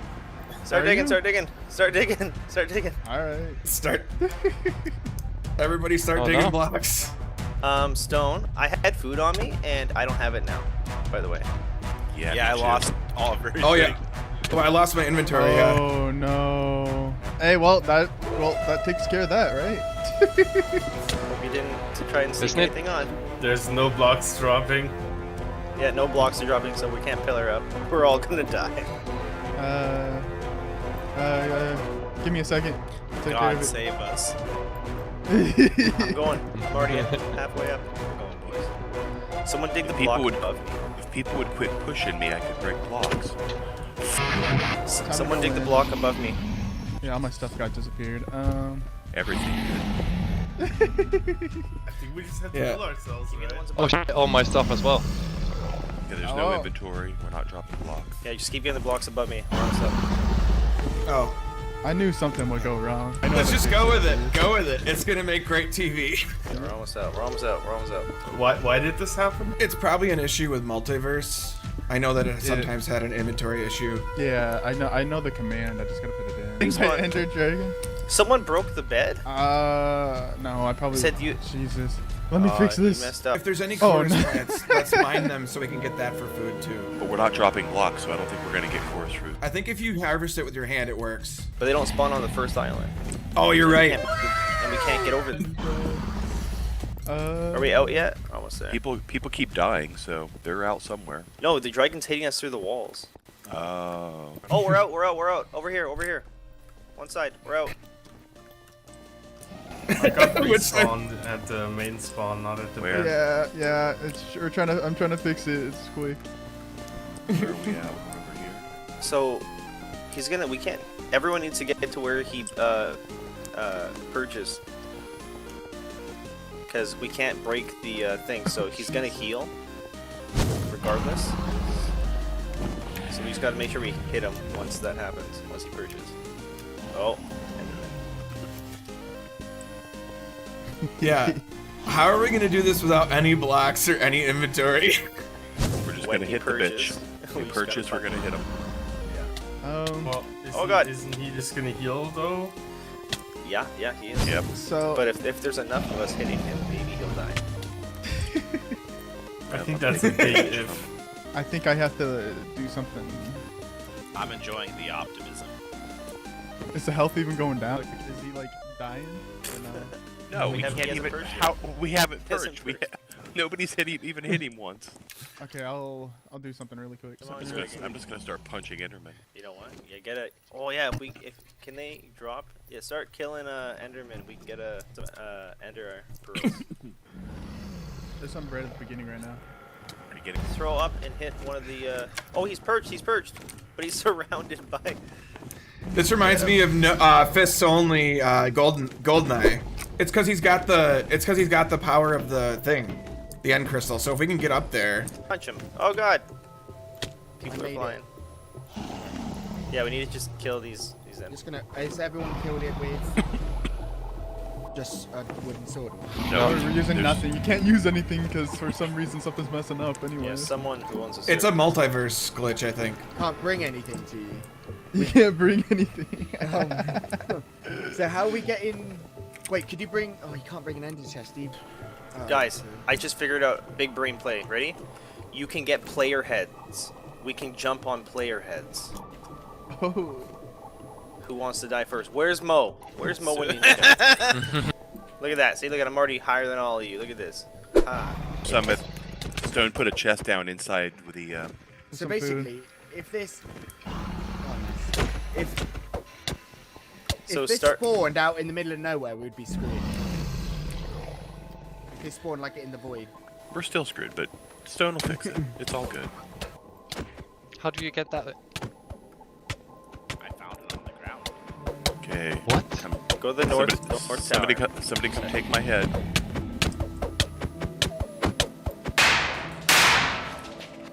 Start digging. All right. Start. Everybody start digging blocks. Stone. I had food on me, and I don't have it now, by the way. Yeah, I lost all of it. Oh yeah. Oh, I lost my inventory. Oh no. Hey, well that takes care of that, right? Hope you didn't try and sneak anything on. There's no blocks dropping. Yeah, no blocks are dropping, so we can't pillar up. We're all gonna die. Give me a second. Take care God of it. save us. I'm going. I'm already halfway up. We're going, boys. Someone dig the block above me. If people would quit pushing me, I could break blocks. Someone dig the block above me. Yeah, all my stuff got disappeared. Everything. I think we just have to kill ourselves, right? Oh shit, all my stuff as well. Yeah, there's no inventory. We're not dropping blocks. Yeah, just keep getting the blocks above me. We're on stuff. Oh. I knew something would go wrong. Let's just go with it. Go with it. It's gonna make great TV. Yeah, we're almost out. Why did this happen? It's probably an issue with multiverse. I know that it sometimes had an inventory issue. Yeah, I know the command. I just gotta put it in. Spawn. Enter dragon. Someone broke the bed. No, I probably said you. Jesus. Let me fix You this. messed up. If there's any chorus plants, let's mine them so we can get that for food too. But we're not dropping blocks, so I don't think we're gonna get chorus fruit. I think if you harvest it with your hand, it works. But they don't spawn on the first island. Oh, you're right. And we can't get over them. Are we out yet? Almost there. People keep dying, so they're out somewhere. No, the dragon's hitting us through the walls. Oh. Oh, we're out. Over here. One side, we're out. I got respawned at the main spawn, not at the Where? bed. Yeah. I'm trying to fix it. It's quick. Where are we at? Over here. So, we can't. Everyone needs to get to where he purges. Because we can't break the thing, so he's gonna heal regardless. So we just gotta make sure we hit him once that happens, once he purges. Oh. Yeah. How are we gonna do this without any blocks or any inventory? We're just When gonna he hit purges. the bitch. When he purges, we're gonna hit him. Well, Oh god. Isn't he just gonna heal though? Yeah, he is. Yep. So. But if there's enough of us hitting him, maybe he'll die. I think that's a big if. I think I have to do something. I'm enjoying the optimism. Is the health even going down? Is he like dying? Or no? No, we He can't hasn't even. purged yet. How we haven't He hasn't purged. purged. Nobody's even hit him once. Okay, I'll do something really quick. I'm just gonna start punching Enderman. You know what? Yeah, get it. Oh yeah, if can they drop? Yeah, start killing Enderman. We can get some Ender pearls. There's some bread at the beginning right now. Are you getting? Throw up and hit one of the. Oh, he's perched, but he's surrounded by. This reminds me of fists only Goldeneye. It's because he's got the power of the thing, the end crystal. So if we can get up there, Punch him. Oh god. People are flying. Yeah, we need to just kill these He's in. Just gonna. Is everyone killed it with just a wooden sword? No, we're using nothing. You can't use anything because for some reason something's messing up anyway. Yeah, someone who owns a sword. It's a multiverse glitch, I think. Can't bring anything to you. You can't bring anything. So how are we getting? Wait, could you bring? Oh, you can't bring an ender chest, Steve. Guys, I just figured out big brain play. Ready? You can get player heads. We can jump on player heads. Oh. Who wants to die first? Where's Mo? Where's Mo when you need him? Look at that. See, look at I'm already higher than all of you. Look at this. Stone put a chest down inside with the. So basically, if this, if this spawned out in the middle of nowhere, we'd be screwed. If it spawned like it in the void. We're still screwed, but Stone will fix it. It's all good. How do you get that? I found it on the ground. Okay. What? Go to the north Somebody tower. somebody come take my head.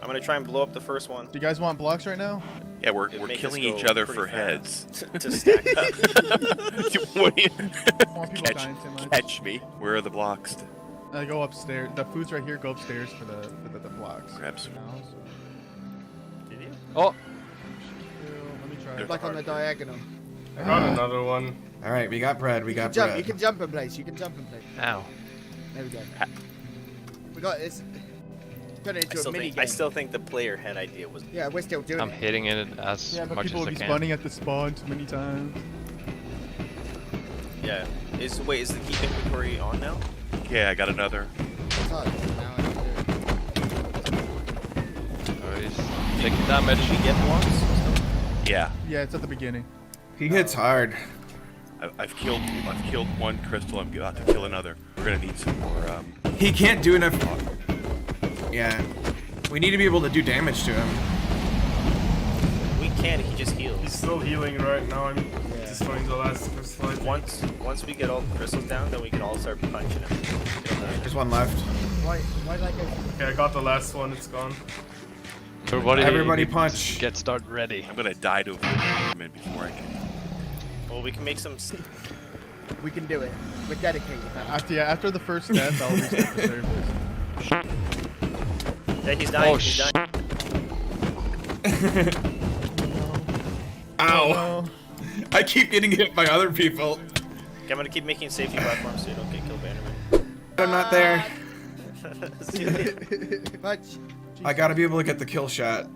I'm gonna try and blow up the first one. Do you guys want blocks right now? Yeah, we're Make killing us each go other pretty for fast heads. to stack up. More people dying too much. Catch me. Where are the blocks? Go upstairs. The food's right here. Go upstairs for the blocks. Grab some. Did you? Oh. Let me try. Like on the diagonal. I got another one. All right, we got bread. We got Jump. bread. You can jump in place. You can jump in place. Ow. There we go. We got this. Turn it into a mini game. I still think the player head idea was. Yeah, we're still doing I'm it. hitting it as Yeah, but much people as will I be can. spawning at the spawn too many times. Yeah. Is the keep inventory on now? Okay, I got another. Taking damage. Did we get blocks? Yeah. Yeah, it's at the beginning. He hits hard. I've killed one crystal. I'm about to kill another. We're gonna need some more. He can't do enough. Yeah, we need to be able to do damage to him. We can. He just heals. He's still healing right now. I'm destroying the last crystal. Once we get all the crystals down, then we can all start punching him. There's one left. Why did I go? Okay, I got the last one. It's gone. Everybody punch. Get start ready. I'm gonna die to a human before I can. Well, we can make some. We can do it. We're dedicated. After the first death, I'll restart the servers. Yeah, he's dying. Oh, he's dying. Ow! Oh, no. I keep getting hit by other people. Okay, I'm gonna keep making safety platforms so you don't get killed by enemy. I'm not there. See you later. I gotta be able to get the kill shot.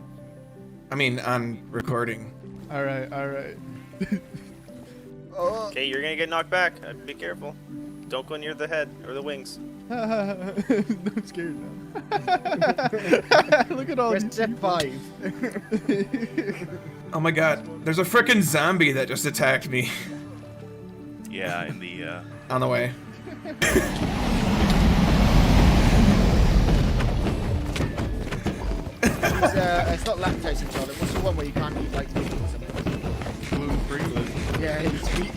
I mean, on recording. All right, all right. Okay, you're gonna get knocked back. Be careful. Don't go near the head or the wings. I'm scared now. Look at all these Step 5. Oh my god, there's a frickin' zombie that just attacked me. Yeah, in the. On the way. It's not lactose intolerant. What's the one where you can't eat like meat or something? Gluten-free. Yeah, it's meat.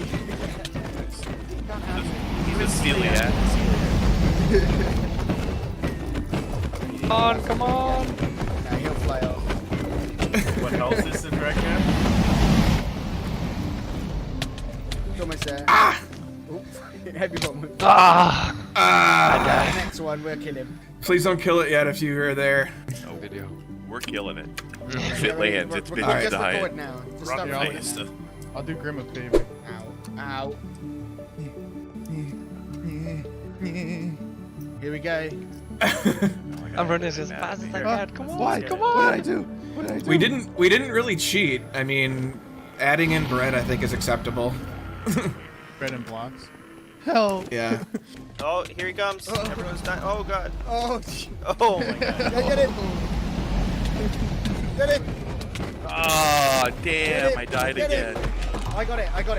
He's a celiac. Come on! Nah, he'll fly off. What health is it right now? It's almost there. Ah! Oops. Everyone moved. Ah! Next one, we'll kill him. Please don't kill it yet if you are there. Oh, Video. we're killing it. If it lands, it's been Just dying. record now. Just stop Rock recording face. now. I'll do Grim a favor. Ow. Ow. Here we go. I'm running as fast as I can. Come on! Why? Come What on! did I do? What did I do? We didn't really cheat. I mean, adding in bread I think is acceptable. Bread and blocks. Hell. Yeah. Oh, here he comes. Everyone's dying. Oh god. Oh, Oh my god. get it. Get it. Oh, damn, I died Get again. it. I got it. It was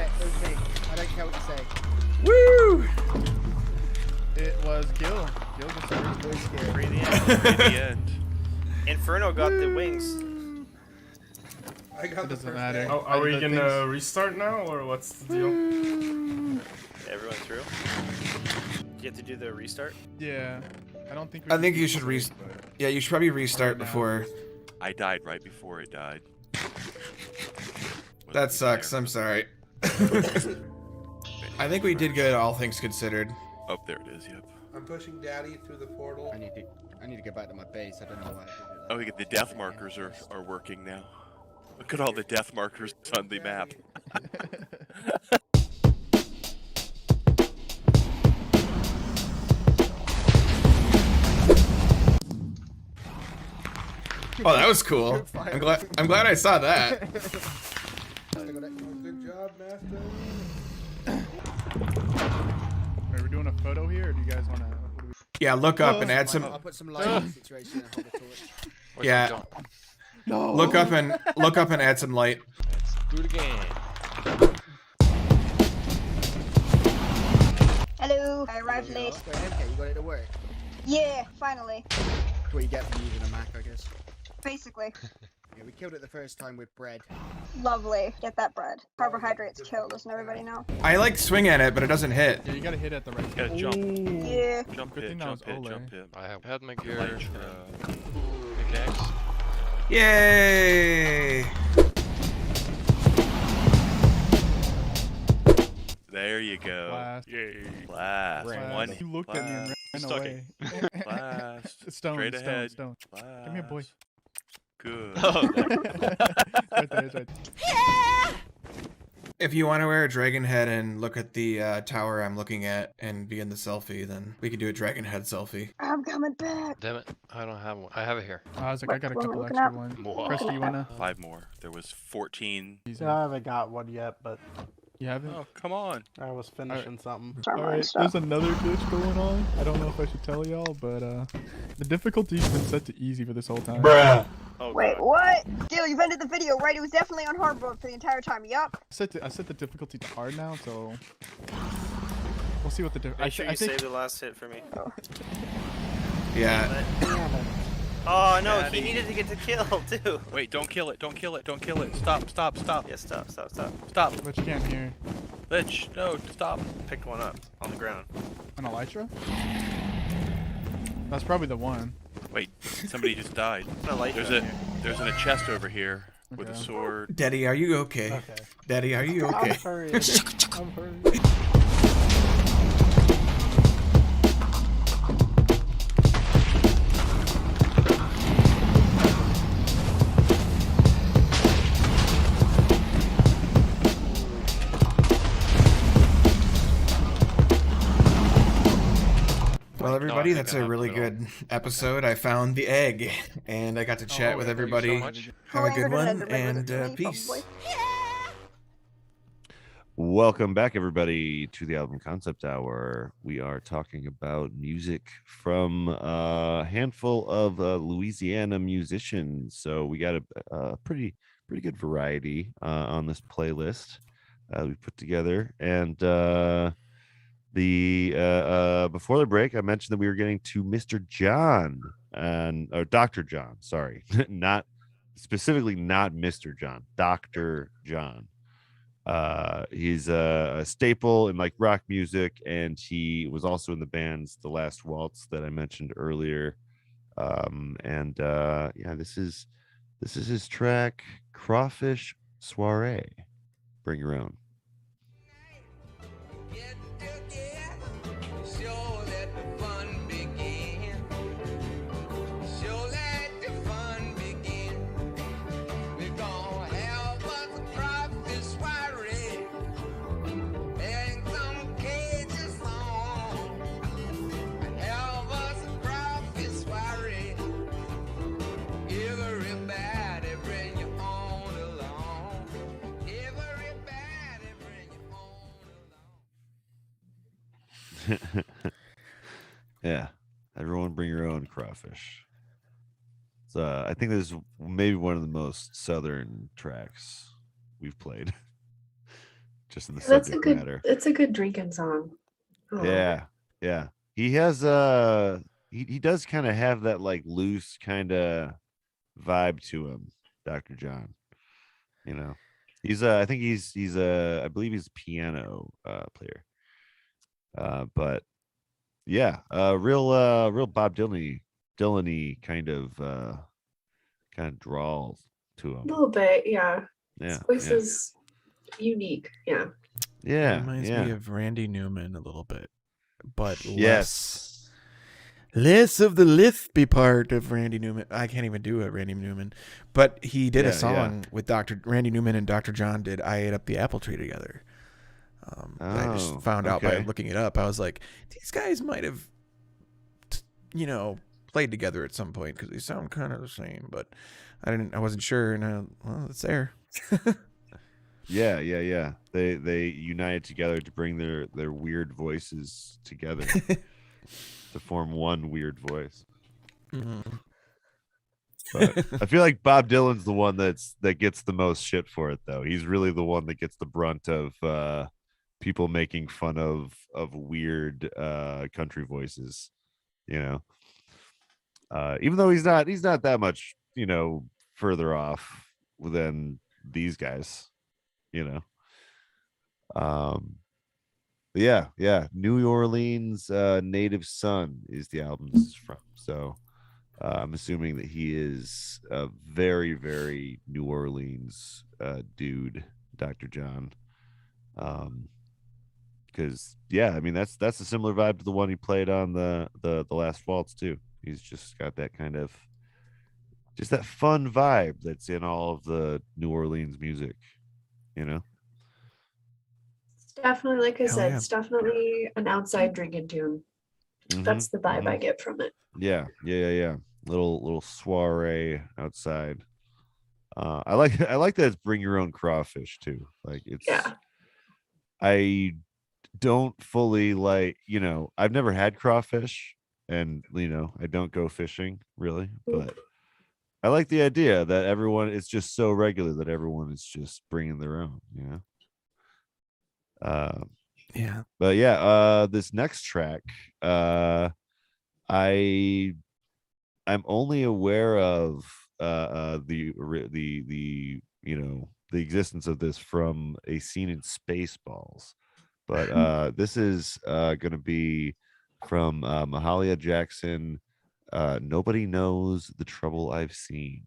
me. I don't care what you say. Woo! It was Gil. Gil just started. Free the end. In the end. Inferno got the wings. I got It doesn't matter. Oh, are we gonna restart now, or what's the deal? Everyone through? You have to do the restart? Yeah. I don't think. I think you should Yeah, you should probably restart before. I died right before it died. That sucks. I'm sorry. I think we did good, all things considered. Oh, there it is. Yep. I'm pushing Daddy through the portal. I need to get back to my base. I don't know why I did it. Oh, we get the death markers are working now. Look at all the death markers on the map. Oh, that was cool. I'm glad I saw that. Good job, Master. Are we doing a photo here, or do you guys want to? Yeah, look up and add some. I'll put some light in the situation and hold the torch. Yeah. No. Look up and add some light. Let's do it again. Hello, I arrived late. Wait, MK, you got it to work? Yeah, finally. That's what you get for using a Mac, I guess. Basically. Yeah, we killed it the first time with bread. Lovely. Get that bread. Carbohydrates kill, doesn't everybody know? I like swing at it, but it doesn't hit. Yeah, you gotta hit at the right Gotta jump. Yeah. Jump Good hit, thing that jump was hit, Ole. jump hit. I have had my gear. Pickaxe. Yay! There you go. Blast. Yay. Blast. One. You looked at me and ran away. Blast. Stone, Straight stone, ahead. stone. Blast. Come here, boy. Good. Right there, right. If you want to wear a dragon head and look at the tower I'm looking at and be in the selfie, then we can do a dragon head selfie. I'm coming back. Damn it, I don't have one. I have it here. I was like, I got a What couple we're looking extra at? ones. Wow. Chris, do you wanna? 5 more. There was 14. Easy. I haven't got one yet, but You haven't? Oh, come on. I was finishing something. Alright, there's another glitch going on. I don't know if I should tell y'all, but the difficulty's been set to easy for this whole time. Bruh. Oh, Wait, God. what? Dude, you've ended the video, right? It was definitely on hard mode for the entire time. Yup. I set the difficulty to hard now, so we'll see what the Make sure you save the last hit for me. Yeah. Oh no, Daddy. he needed to get the kill too. Wait, don't kill it. Don't kill it. Don't kill it. Stop, stop, stop. Yeah, stop. Stop. But you can't hear. Lich, no, stop. Picked one up on the ground. An elytra? That's probably the one. Wait, somebody just died. There's a chest over here with a Okay. sword. Daddy, are you okay? Okay. Daddy, are you okay? I'm hurrying. I'm hurrying. Well, everybody, that's a really good episode. I found the egg, and I got to chat with everybody. Have a good one, and peace. Welcome back, everybody, to the Album Concept Hour. We are talking about music from a handful of Louisiana musicians. So we got a pretty good variety on this playlist we put together. And before the break, I mentioned that we were getting to Mr. John or Dr. John. Sorry, not specifically not Mr. John, Dr. John. He's a staple in like rock music, and he was also in the bands The Last Waltz that I mentioned earlier. Yeah, this is his track Crawfish Soiree. Bring your own. Yeah, everyone bring your own crawfish. So I think this is maybe one of the most southern tracks we've played. Just in the That's subject a good. matter. It's a good drinking song. Oh. Yeah. He has he does kind of have that like loose kind of vibe to him, Dr. John. You know, he's I think he's I believe he's a piano player. But yeah, real Bob Dylan-y kind of drawl to him. A little bit, yeah. Yeah, His voice is unique. Yeah. Yeah, reminds yeah. me of Randy Newman a little bit, but Yes. less of the lispy part of Randy Newman. I can't even do it, Randy Newman. But he did a song with Dr. Randy Newman and Dr. John did I Ate Up the Apple Tree together. I just found out by looking it up. I was like, these guys might have, played together at some point because they sound kind of the same, but I wasn't sure, and well, it's there. Yeah. They united together to bring their weird voices together to form one weird voice. Mm-hmm. But I feel like Bob Dylan's the one that gets the most shit for it, though. He's really the one that gets the brunt of people making fun of weird country voices. Even though he's not that much further off than these guys. Yeah. New Orleans Native Son is the album this is from. So I'm assuming that he is a very, very New Orleans dude, Dr. John. Because I mean that's a similar vibe to the one he played on the last waltz too. He's just got that kind of just that fun vibe that's in all of the New Orleans music, It's definitely, like I said, yeah. it's definitely an outside drinking tune. That's the vibe I get from it. Yeah. Little soiree outside. I like that it's bring your own crawfish too. Like it's I don't fully like, I've never had crawfish and I don't go fishing really, but I like the idea that everyone it's just so regular that everyone is just bringing their own, Yeah. But this next track, I'm only aware of the the existence of this from a scene in Spaceballs, but this is going to be from Mahalia Jackson. Nobody knows the trouble I've seen.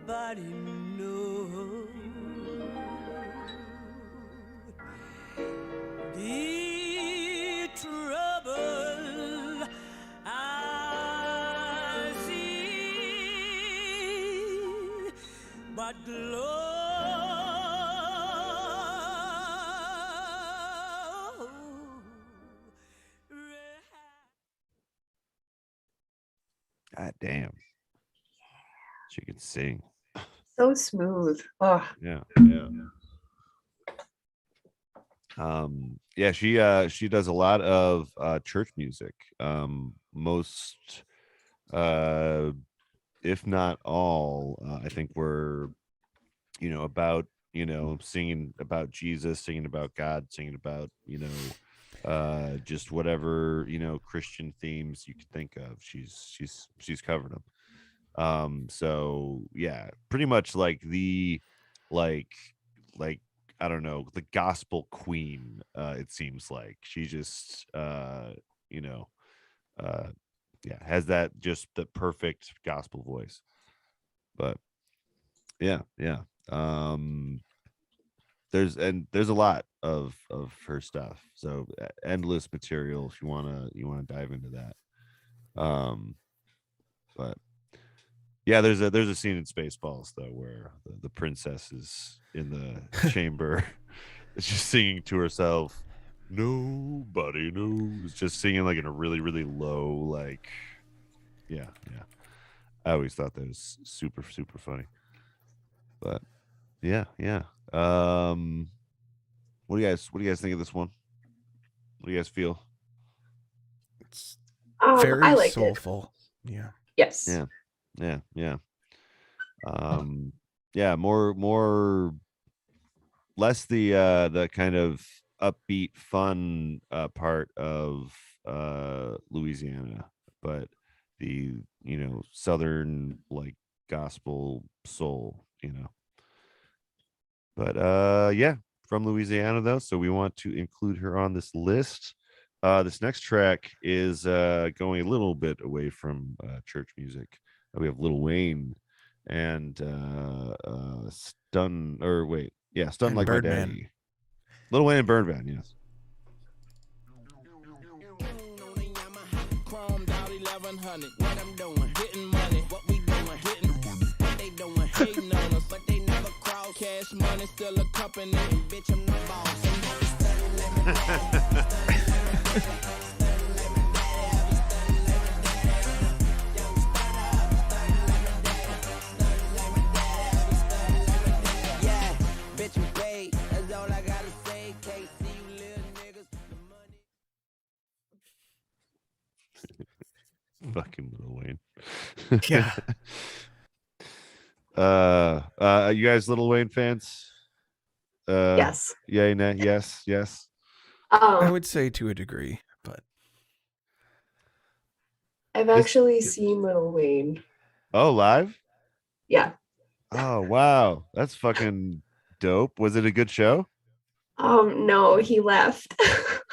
Nobody knows the trouble I see, but God damn, she can sing. So smooth. Oh Yeah. She does a lot of church music. Most if not all, I think we're about singing about Jesus, singing about God, singing about just whatever Christian themes you could think of. She's covered them. So yeah, pretty much like the like I don't know, the gospel queen. It seems like she just has that just the perfect gospel voice. But yeah. There's a lot of her stuff, so endless material if you want to dive into that. But yeah, there's a scene in Spaceballs though where the princess is in the chamber just singing to herself. Nobody knows, just singing like in a really, really low, like yeah. I always thought that was super, super funny. But yeah. What do you guys think of this one? What do you guys feel? It's very I liked soulful. It. Yeah. Yes. Yeah. More less the kind of upbeat fun part of Louisiana, but the southern like gospel soul, But yeah, from Louisiana though, so we want to include her on this list. This next track is going a little bit away from church music. We have Lil Wayne and Stun or wait, yeah, Stun And Like My Birdman. Daddy. Lil Wayne and Birdman, yes. Chromed out 1100. What I'm doing, getting money. What we doing, getting money. What they doing, hating on us, but they never cross. Cash money still a company. Bitch, I'm the boss. Yeah, bitch, I'm paid. That's all I gotta say. Can't see you little niggas. Fucking Lil Wayne. Yeah. You guys Lil Wayne fans? Yes. Yeah, nah, yes, yes. I would say to a degree, but I've actually seen Lil Wayne. Oh, live? Yeah. Oh, wow. That's fucking dope. Was it a good show? No, he left.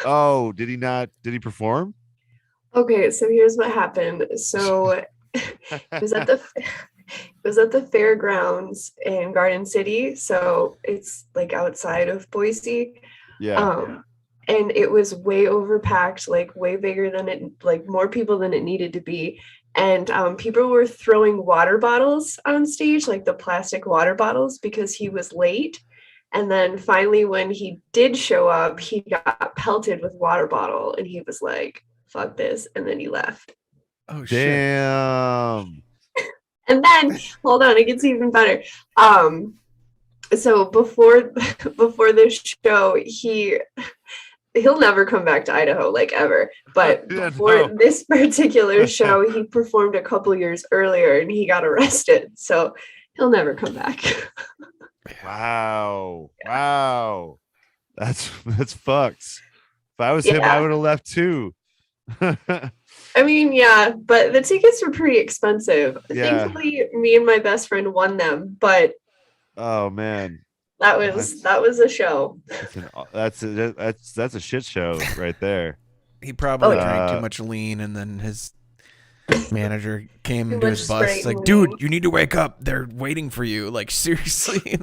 Oh, did he not? Did he perform? Okay, so here's what happened. So it was at the fairgrounds in Garden City, so it's like outside of Boise. Yeah. And it was way overpacked, like way bigger than it, like more people than it needed to be. And people were throwing water bottles on stage, like the plastic water bottles, because he was late. And then finally, when he did show up, he got pelted with water bottle, and he was like, "Fuck this," and then he left. Oh shit. Damn. And then, hold on, it gets even better. So before this show, he'll never come back to Idaho, like ever. But Yeah, before no. this particular show, he performed a couple years earlier, and he got arrested. So he'll never come back. Wow. Wow. That's fucked. If I was him, I Yeah. would have left too. I mean, yeah, but the tickets were pretty expensive. Yeah. Thankfully, me and my best friend won them, but Oh man. that was a show. That's a shit show right there. He probably Oh, drank too much lean, and then his manager came Too to much his bus Sprite like, and "Dude, lean. you need to wake up. They're waiting for you." Like seriously.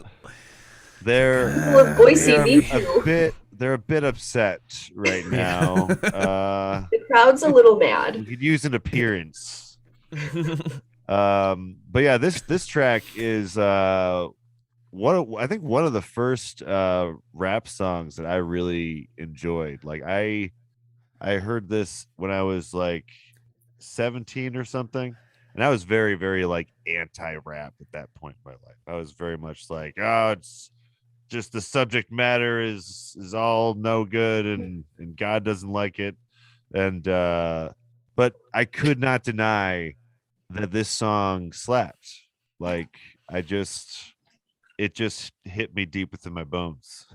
They're People of Boise need you. they're a bit upset right now. The crowd's a little mad. We could use an appearance. But yeah, this track is I think one of the first rap songs that I really enjoyed. Like I heard this when I was like 17 or something, and I was very, very like anti-rap at that point in my life. I was very much like, oh, it's just the subject matter is all no good, and God doesn't like it. And but I could not deny that this song slapped. Like it just hit me deep within my bones.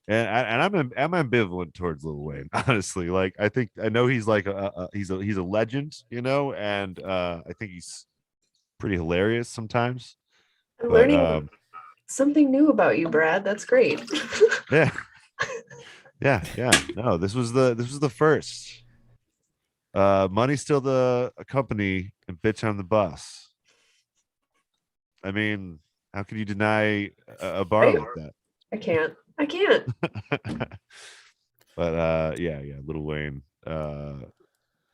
And I'm ambivalent towards Lil Wayne, honestly. Like I know he's like he's a legend, you know, and I think he's pretty hilarious sometimes. I'm But, learning something new about you, Brad. That's great. yeah. Yeah. No, this was the first. Money's still the company, and bitch, I'm the boss. I mean, how can you deny a bar Right. like that? I can't. But yeah, Lil Wayne.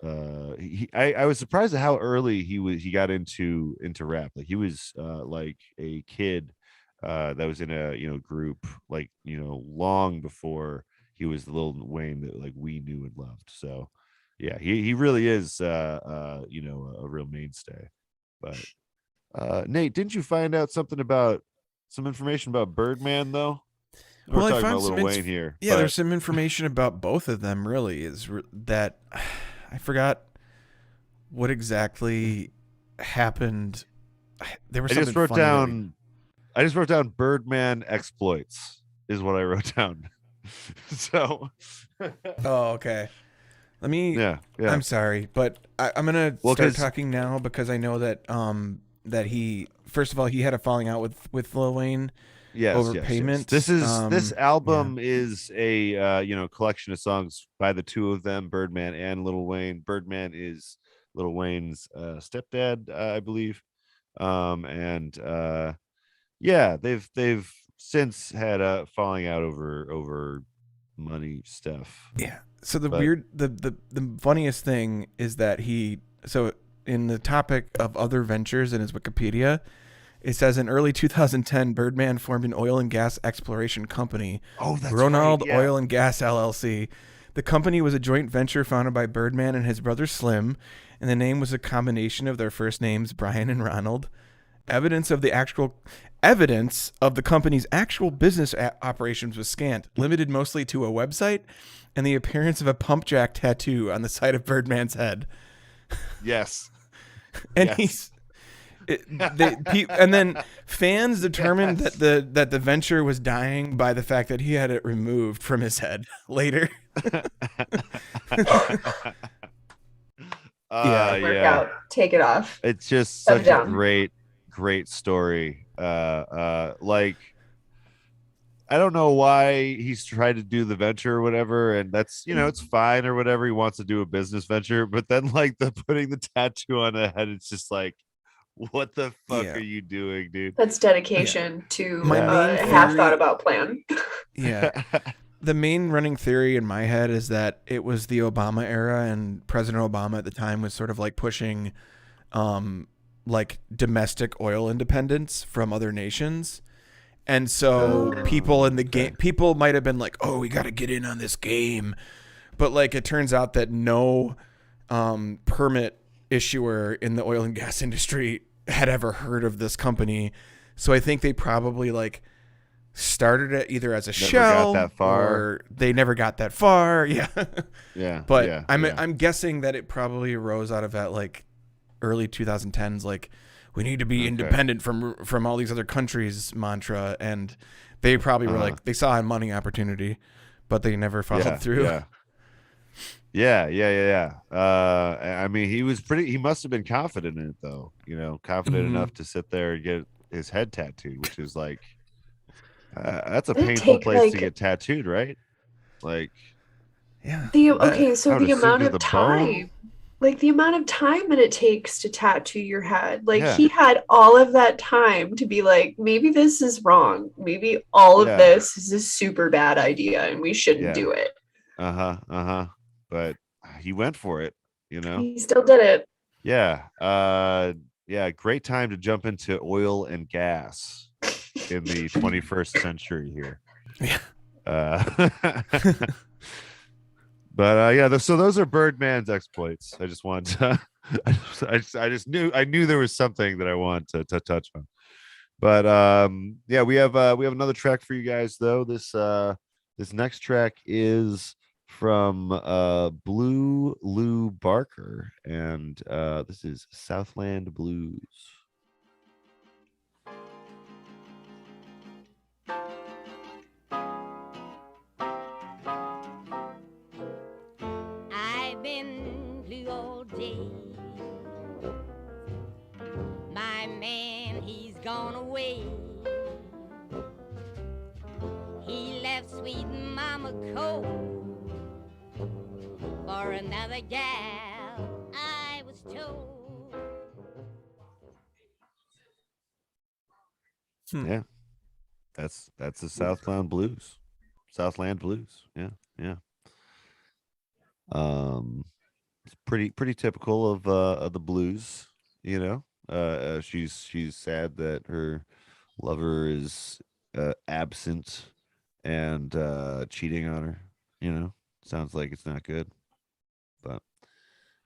I was surprised at how early he got into rap. Like he was like a kid that was in a group, like long before he was the Lil Wayne that like we knew and loved. So yeah, he really is a real mainstay. But Nate, didn't you find out some information about Birdman though? We're Well, I talking found about some Lil Wayne here. Yeah, but- there's some information about both of them. Really, that I forgot what exactly happened. There was I something just wrote funny down Birdman exploits is what I wrote down. So Oh, okay. Let me. Yeah. I'm sorry, but I'm gonna Well, start 'cause- talking now because I know that that he first of all he had a falling out with Lil Wayne over payment. This album is a collection of songs by the two of them, Birdman and Lil Wayne. Birdman is Lil Wayne's stepdad, I believe. They've since had a falling out over money stuff. Yeah. So the funniest thing is that in the topic of other ventures in his Wikipedia, it says in early 2010, Birdman formed an oil and gas exploration company, Ronald Oil and Gas LLC. The company was a joint venture founded by Birdman and his brother Slim, and the name was a combination of their first names, Brian and Ronald. Evidence of the company's actual business operations was scant, limited mostly to a website and the appearance of a pump jack tattoo on the side of Birdman's head. Yes. And and then fans determined that the venture was dying by the fact that he had it removed from his head later. Work out, take it off. It's just such a great story. I don't know why he's tried to do the venture or whatever, and that's it's fine or whatever. He wants to do a business venture, but then putting the tattoo on the head, it's just like, what the fuck are you doing, dude? That's dedication to a half thought about plan. Yeah. The main running theory in my head is that it was the Obama era, and President Obama at the time was sort of like pushing domestic oil independence from other nations. And so people in the game, people might have been like, oh, we got to get in on this game. But it turns out that no permit issuer in the oil and gas industry had ever heard of this company. So I think they probably started it either as a shell or they never got that far. Yeah. Yeah. But I'm guessing that it probably arose out of that early 2010s, we need to be independent from all these other countries mantra, and they probably were they saw a money opportunity, but they never followed through. Yeah. I mean, he must have been confident in it though, confident enough to sit there and get his head tattooed, which is that's a painful place to get tattooed, right? Yeah. The amount of time. The amount of time that it takes to tattoo your head. He had all of that time to be maybe this is wrong. Maybe all of this is a super bad idea and we shouldn't do it. But he went for it, He still did it. Yeah. Great time to jump into oil and gas in the 21st century here. Yeah. But so those are Birdman's exploits. I just wanted to, I knew there was something that I wanted to touch on. But we have another track for you guys though. This next track is from Blue Lou Barker, and this is Southland Blues. I've been blue all day. My man, he's gone away. He left sweet mama cold for another gal, I was told. Yeah, that's the Southland Blues. Yeah. It's pretty typical of the blues. She's sad that her lover is absent and cheating on her. Sounds like it's not good. But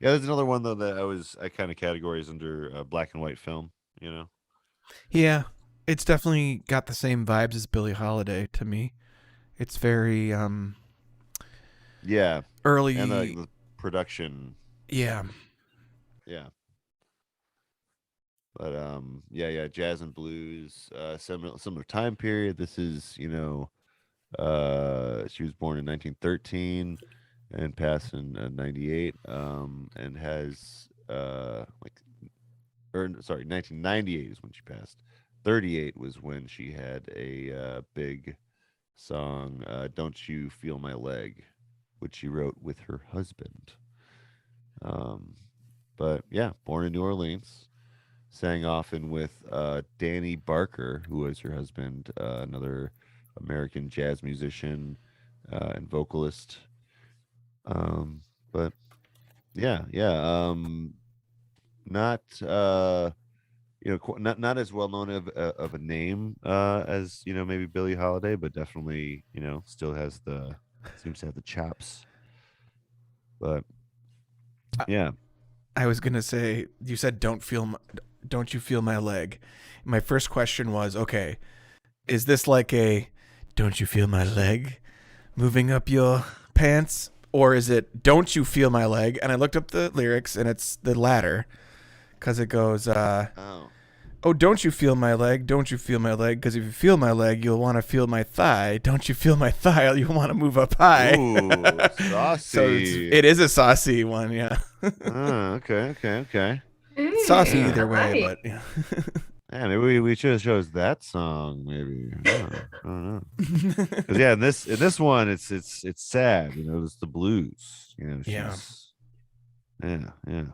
there's another one though that I kind of categorize under black and white film. Yeah, it's definitely got the same vibes as Billie Holiday to me. It's very early, and the production. Yeah. But jazz and blues, similar time period. This is she was born in 1913 and passed in 98, and has or sorry, 1998 is when she passed. 38 was when she had a big song, "Don't You Feel My Leg," which she wrote with her husband. But yeah, born in New Orleans, sang often with Danny Barker, who was her husband, another American jazz musician and vocalist. But yeah, yeah, not not as well known of a name as maybe Billie Holiday, but definitely still seems to have the chops. But yeah, I was gonna say, you said don't you feel my leg? My first question was, okay, is this like a "Don't you feel my leg" moving up your pants, or is it "Don't you feel my leg"? And I looked up the lyrics, and it's the latter, because it goes, "Oh, don't you feel my leg? Don't you feel my leg? Because if you feel my leg, you'll want to feel my thigh. Don't you feel my thigh? You'll want to move up high." Ooh, saucy. So it is a saucy one, yeah. Okay. Saucy either way, but yeah. Yeah, maybe we should have chose that song. Maybe I don't know. 'Cause yeah, in this one, it's sad. It's the blues. She's, yeah,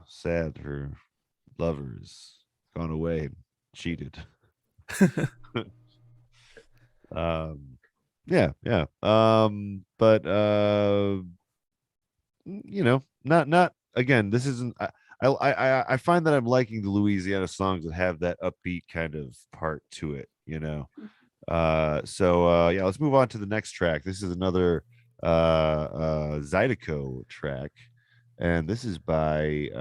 sad. Her lover's gone away and cheated. Yeah. But not again. This isn't. I find that I'm liking the Louisiana songs that have that upbeat kind of part to it. So yeah, let's move on to the next track. This is another Zydeco track, and this is by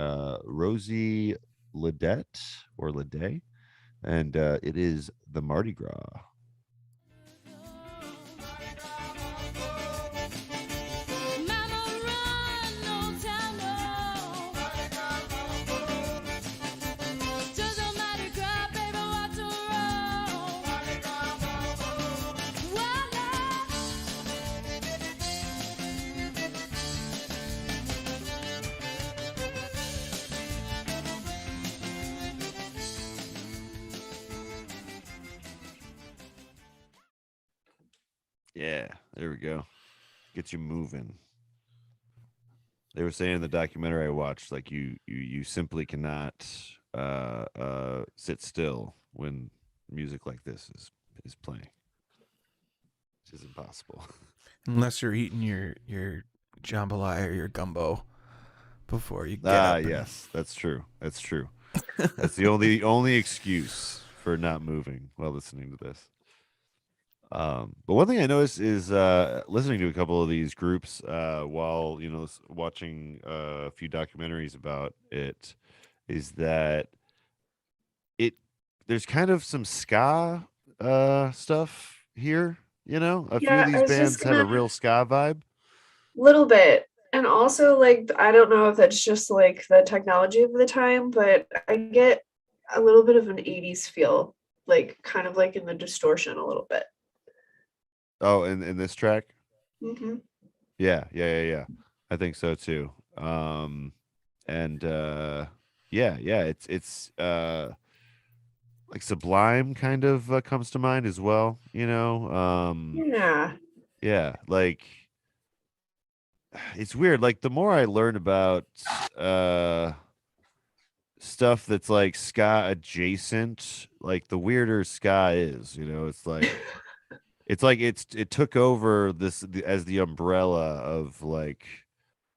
Rosie Ledette or Ledet, and it is the Mardi Gras. Yeah, there we go. Get you moving. They were saying in the documentary I watched, like you simply cannot sit still when music like this is playing. It's impossible. Unless you're eating your jambalaya or your gumbo before you get up. Yes, that's true. That's the only excuse for not moving while listening to this. But one thing I noticed is listening to a couple of these groups while watching a few documentaries about it, is that there's kind of some ska stuff here. A few of these bands have a real ska vibe. Little bit. And also, like, I don't know if that's just like the technology of the time, but I get a little bit of an 80s feel, like kind of like in the distortion a little bit. Oh, in this track? Mm-hmm. Yeah. I think so too. And it's like Sublime kind of comes to mind as well, Yeah. Yeah, like it's weird. Like the more I learn about stuff that's like ska adjacent, like the weirder ska is, it took over as the umbrella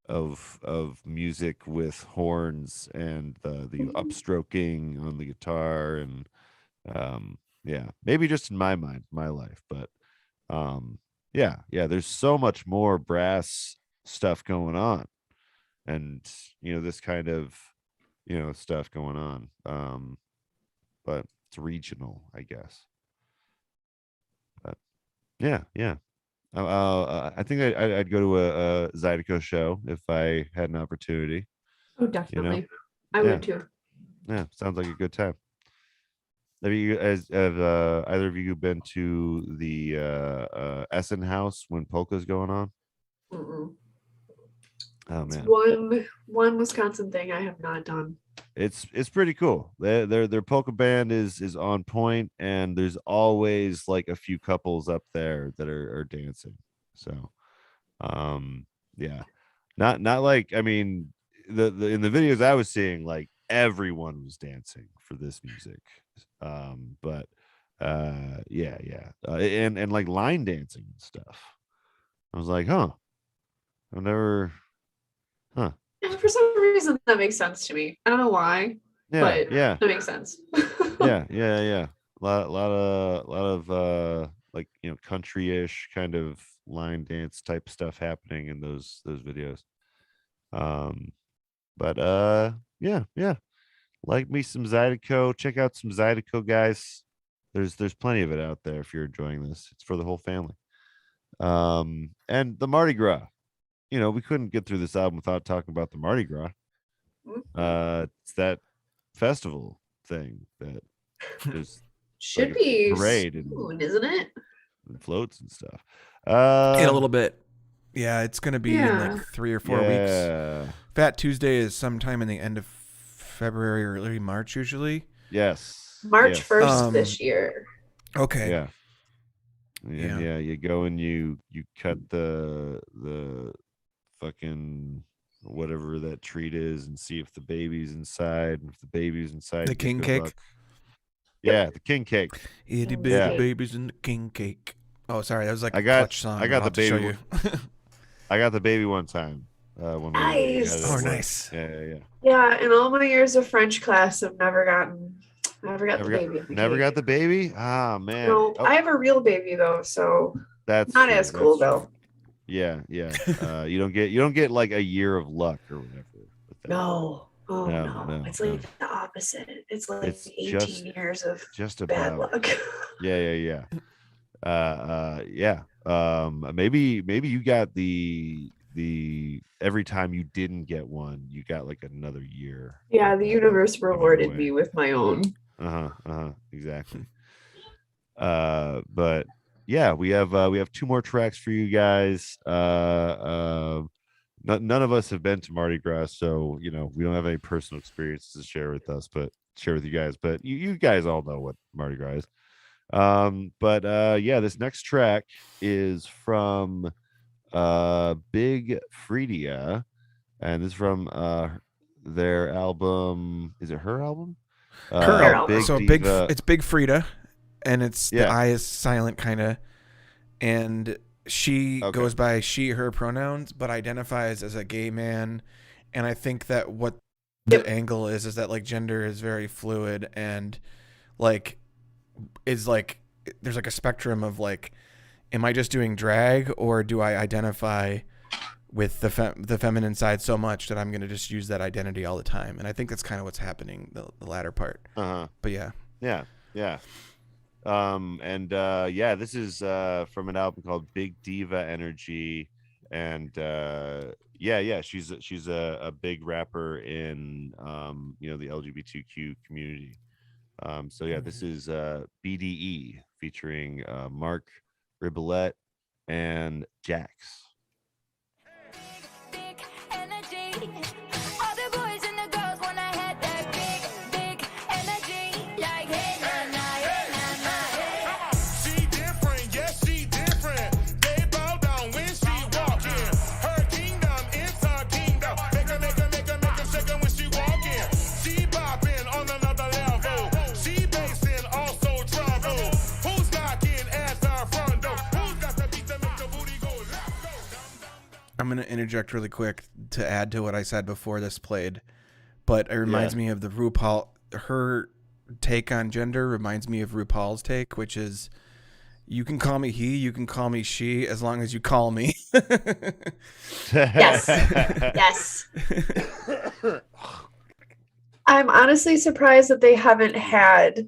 of of music with horns and the upstroking on the guitar, and yeah, maybe just in my mind, my life, but yeah, there's so much more brass stuff going on, and this kind of stuff going on, but it's regional, I guess. But yeah. I think I'd go to a Zydeco show if I had an opportunity. Oh, definitely. I would too. Yeah, sounds like a good time. Have either of you been to the Essen House when polka's going on? Mm-mm. Oh It's man, one Wisconsin thing I have not done. it's pretty cool. Their polka band is on point, and there's always like a few couples up there that are dancing. So, yeah, not like, I mean, the in the videos I was seeing, like everyone was dancing for this music. But and like line dancing and stuff. I was like, huh, I've never, huh. And for some reason, that makes sense to me. I don't know why, Yeah, but yeah. that makes sense. Yeah. Lot of like, you know, country-ish kind of line dance type stuff happening in those videos. But yeah. Like me some Zydeco. Check out some Zydeco, guys. There's plenty of it out there if you're enjoying this. It's for the whole family. And the Mardi Gras. You know, we couldn't get through this album without talking about the Mardi Gras. It's that festival thing that is Should like a be parade soon, isn't it? and floats and stuff. In a little bit. Yeah, it's going to be in like 3 or 4 Yeah. weeks. Fat Tuesday is sometime in the end of February or early March usually. Yes. March 1st this year. Okay. Yeah. And yeah, you go and you cut the fucking whatever that treat is and see if the baby's inside. And if the baby's inside, The you get king good cake? luck. Yeah, the king cake. Itty bitty babies in the king cake. Oh, sorry, that was like I a got clutch song. I got I'll the have to show baby. you. I got the baby one time. When we Nice. had it at Oh, work. nice. Yeah. Yeah, in all my years of French class, I've never got the baby. Never got the baby? Ah, man. No, Oh, I have a real baby though, so that's not true, as cool that's though. true. Yeah. You don't get like a year of luck or whatever. with that. No. Oh No, no. no, It's like no. the opposite. It's like It's 18 years of just bad about. luck. Yeah. Yeah. Maybe you got the every time you didn't get one, you got like another year. Yeah, the universe rewarded away. me with my own. Exactly. But yeah, we have 2 more tracks for you guys. None of us have been to Mardi Gras, so you know we don't have any personal experience to share with you guys. But you guys all know what Mardi Gras is. But yeah, this next track is from Big Freedia, and this is from their album. Is it her album? Her album. So Diva. it's Big Frida, and it's the Yeah. I is silent kind of, and she goes by she her pronouns, but identifies as a gay man, and I think that what the angle is that like gender is very fluid and like is like there's like a spectrum of like, am I just doing drag or do I identify with the feminine side so much that I'm going to just use that identity all the time? And I think that's kind of what's happening, the latter part. But yeah. And this is from an album called Big Diva Energy, and she's a big rapper in the LGBTQ community. So yeah, this is BDE featuring Mark Ribbolette and Jax. All the boys and the girls wanna have that big energy. Like, hey, nah, nah, hey, nah, nah, hey. She different, yes, she different. They bow down when she walk in. Her kingdom is her kingdom. Make her shake her when she walk in. She bopping on another level. She basing also trouble. Who's knocking at the front door? Who's got the beat to make the booty go left, go down. I'm going to interject really quick to add to what I said before this played, but it reminds me of the RuPaul. Her take on gender reminds me of RuPaul's take, which is you can call me he, you can call me she, as long as you call me. Yes. I'm honestly surprised that they haven't had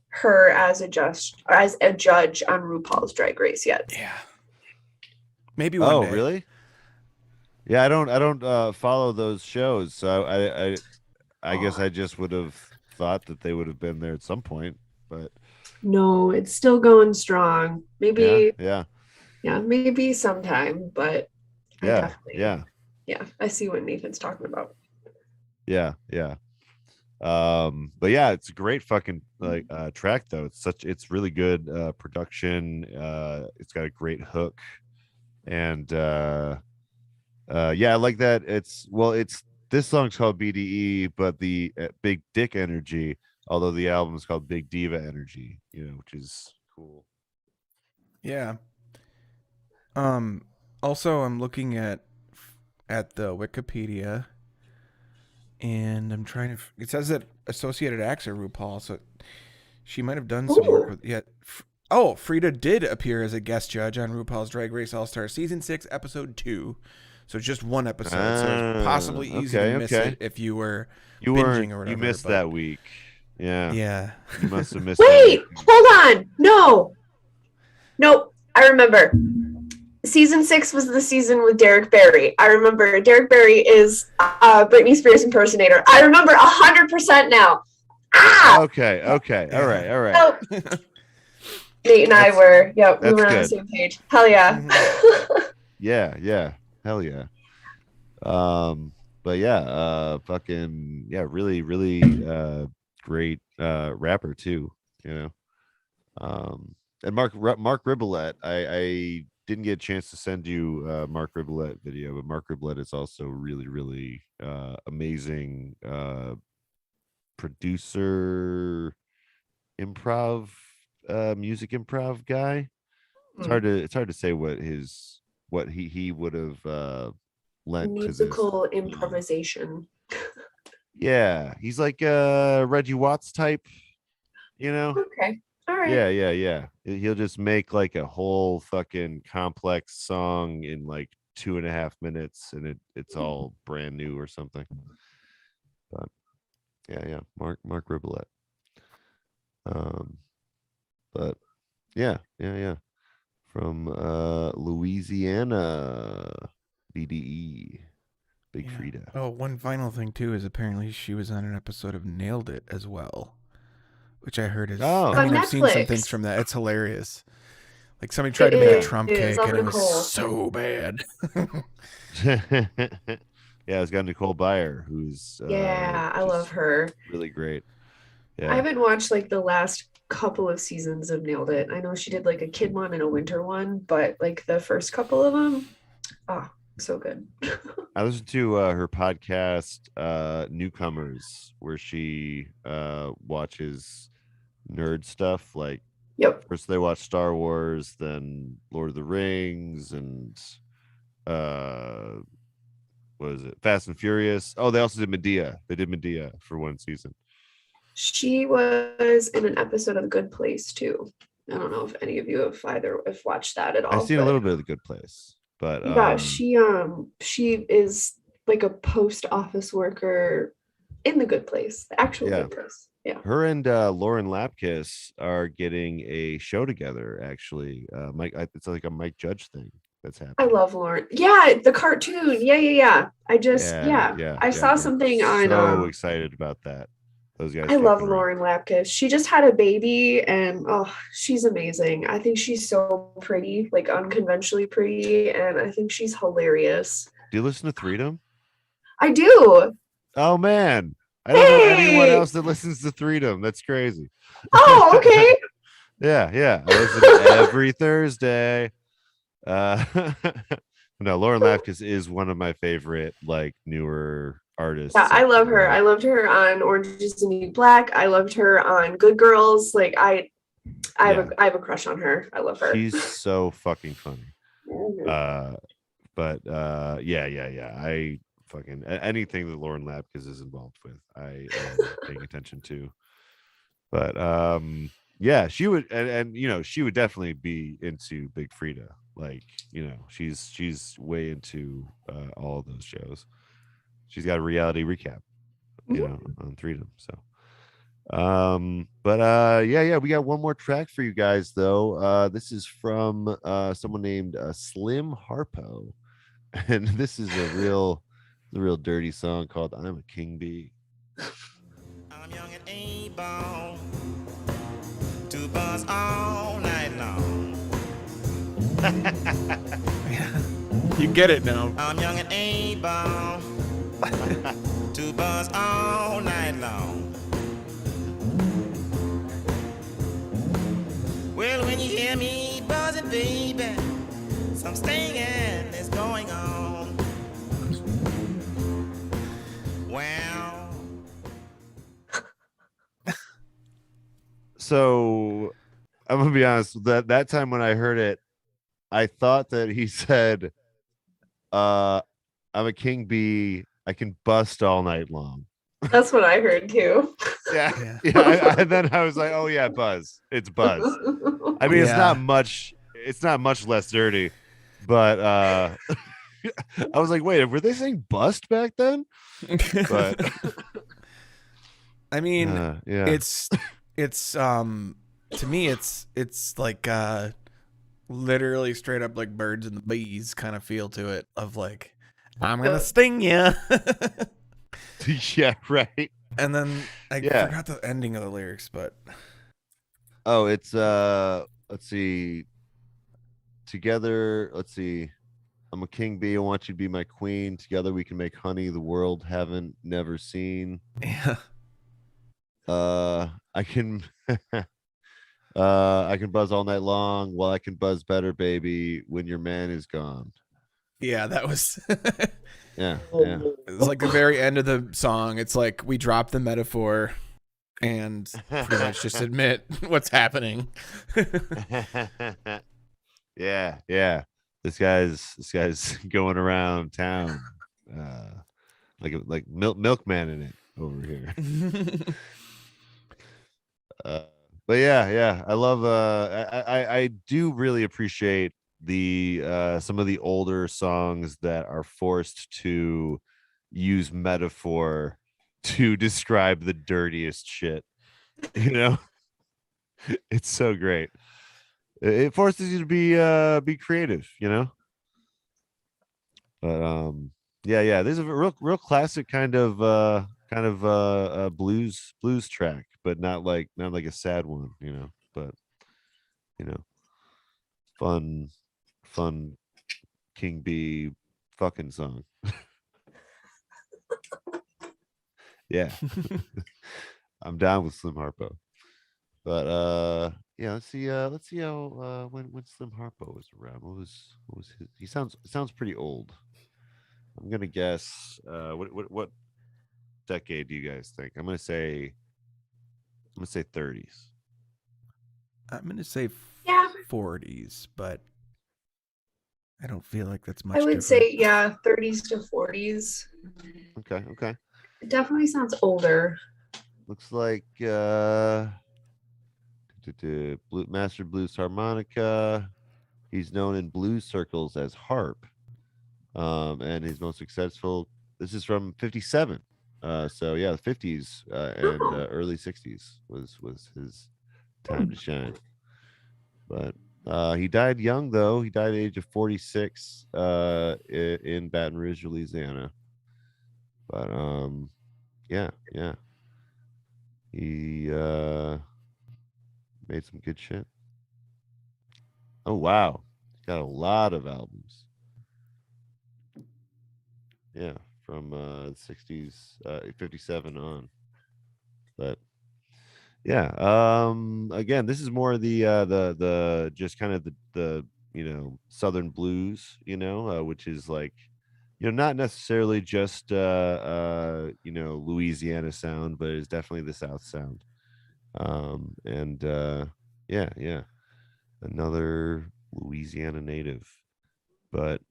her as a judge on RuPaul's Drag Race yet. Yeah. Maybe one day. Really? Yeah, I don't follow those shows, so I guess I just would have thought that they would have been there at some point, but No, it's still going strong. Maybe yeah, maybe sometime, but I definitely Yeah, I see what Nathan's talking about. Yeah. But yeah, it's a great fucking like track though. It's really good production. It's got a great hook, and yeah, I like that. It's this song's called BDE, but the Big Dick Energy, although the album's called Big Diva Energy, which is cool. Yeah. Also, I'm looking at the Wikipedia, and I'm trying to. It says that associated acts are RuPaul, so she might have done some work with. Yeah. Oh, Frida did appear as a guest judge on RuPaul's Drag Race All Star Season 6, Episode 2. So just one episode. So it's possibly easy to miss it if you were binging or whatever. You missed that week. Yeah. Yeah. You must have missed. Wait, hold on. No. Nope. I remember. Season 6 was the season with Derek Barry. I remember Derek Barry is Britney Spears impersonator. I remember 100% now. Ah! Okay. All right. Oh. Nate and I were, we were on the same page. Hell yeah. Yeah. Hell yeah. But yeah, fucking yeah, really, great rapper too, and Mark Ribbolette. I didn't get a chance to send you Mark Ribbolette video, but Mark Ribbolette is also really amazing producer, improv, music improv guy. It's hard to say what he would have lent musical to this. improvisation. Yeah, he's like a Reggie Watts type, Okay. All right. Yeah. He'll just make like a whole fucking complex song in like 2.5 minutes, and it's all brand new or something. But yeah, Mark Ribbolette. But yeah. From Louisiana, BDE, Big Frida. Oh, one final thing too is apparently she was on an episode of Nailed It as well, which I heard is. I've seen some things from that. It's hilarious. Like somebody tried to make a Trump cake, and it was so bad. Yeah, it's got Nicole Byer, who's I love her. Really great. Yeah. I haven't watched like the last couple of seasons of Nailed It. I know she did like a kid one and a winter one, but like the first couple of them, so good. I listened to her podcast, Newcomers, where she watches nerd stuff. Like, first they watch Star Wars, then Lord of the Rings, and what is it? Fast and Furious. Oh, they also did Medea. They did Medea for one season. She was in an episode of The Good Place too. I don't know if any of you have watched that at all. I've seen a little bit of The Good Place, but yeah, she is like a post office worker in The Good Place, the actual Good Place. Yeah. Her and Lauren Lapkus are getting a show together. Actually, it's like a Mike Judge thing that's happening. I love Lauren. Yeah, the cartoon. Yeah. I saw something on. So excited about that. Those guys. I love Lauren Lapkus. She just had a baby, and she's amazing. I think she's so pretty, like unconventionally pretty, and I think she's hilarious. Do you listen to Freedom? I do. Oh man, I don't know anyone else that listens to Freedom. That's crazy. Oh, okay. Yeah. I listen every Thursday. No, Lauren Lapkus is one of my favorite, like, newer artists. Yeah, I love her. I loved her on Orange Is the New Black. I loved her on Good Girls. Like, I have a crush on her. I love her. She's so fucking funny. But yeah. I fucking anything that Lauren Lapkus is involved with, I am paying attention to. But yeah, she would, and she would definitely be into Big Frida. Like, she's way into all of those shows. She's got a reality recap, on Freedom. So, but yeah, we got one more track for you guys though. This is from someone named Slim Harpo, and this is a real dirty song called "I'm a King Bee." I'm young and able to buzz all night long. You get it now. I'm young and able to buzz all night long. Well, when you hear me buzzing, baby, some stinging is going on. Well, So I'm gonna be honest. That time when I heard it, I thought that he said, "I'm a king bee. I can bust all night long." That's what I heard too. Yeah. And then I was like, "Oh yeah, Buzz. It's Buzz." I mean, it's not much. It's not much less dirty, but I was like, "Wait, were they saying bust back then?" But I mean, yeah. it's to me it's like literally straight up like Birds and the Bees kind of feel to it of like, I'm gonna sting you. Yeah, right. And then I forgot the ending of the lyrics, but oh, it's let's see. Together, let's see. I'm a king bee. I want you to be my queen. Together we can make honey the world haven't never seen. Yeah. I can I can buzz all night long. Well, I can buzz better, baby, when your man is gone. Yeah, that was yeah. It's like the very end of the song. It's like we drop the metaphor and pretty much just admit what's happening. Yeah. This guy's going around town like milkman in it over here. But yeah, I love I do really appreciate the some of the older songs that are forced to use metaphor to describe the dirtiest shit. It's so great. It forces you to be creative, but yeah, there's a real classic kind of blues track, but not like a sad one, but fun king bee fucking song. Yeah. I'm down with Slim Harpo, but yeah, let's see how when Slim Harpo was around, what was his, he sounds pretty old. I'm gonna guess what decade do you guys think? I'm gonna say 30s. I'm gonna say 40s, but I don't feel like that's much. I would say 30s to 40s. Okay. It definitely sounds older. Looks like Master Blues harmonica. He's known in blues circles as Harp. And his most successful, this is from 57. So yeah, the 50s and early 60s was his time to shine. But he died young, though. He died at the age of 46 in Baton Rouge, Louisiana. But yeah. He made some good shit. Oh wow, he's got a lot of albums. Yeah, from 60s, 57 on. But yeah, again, this is more the just kind of the Southern blues, which is like, not necessarily just Louisiana sound, but it's definitely the South sound. And yeah, another Louisiana native. But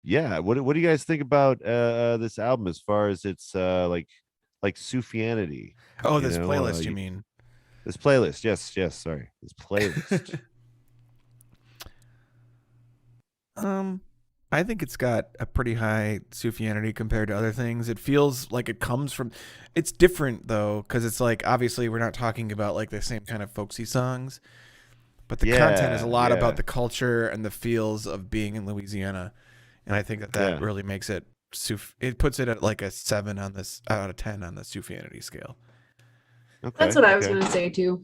yeah, what do you guys think about this album as far as its like Sufjanity? Oh, this playlist, you mean? This playlist, yes, sorry. This playlist. I think it's got a pretty high Sufjanity compared to other things. It feels like it comes from, it's different though, because it's like, obviously we're not talking about like the same kind of folksy songs, but the content is a lot about the culture and the feels of being in Louisiana. And I think that really makes it, it puts it at like a 7 on this out of 10 on the Sufjanity scale. Okay, that's what I was going to say too.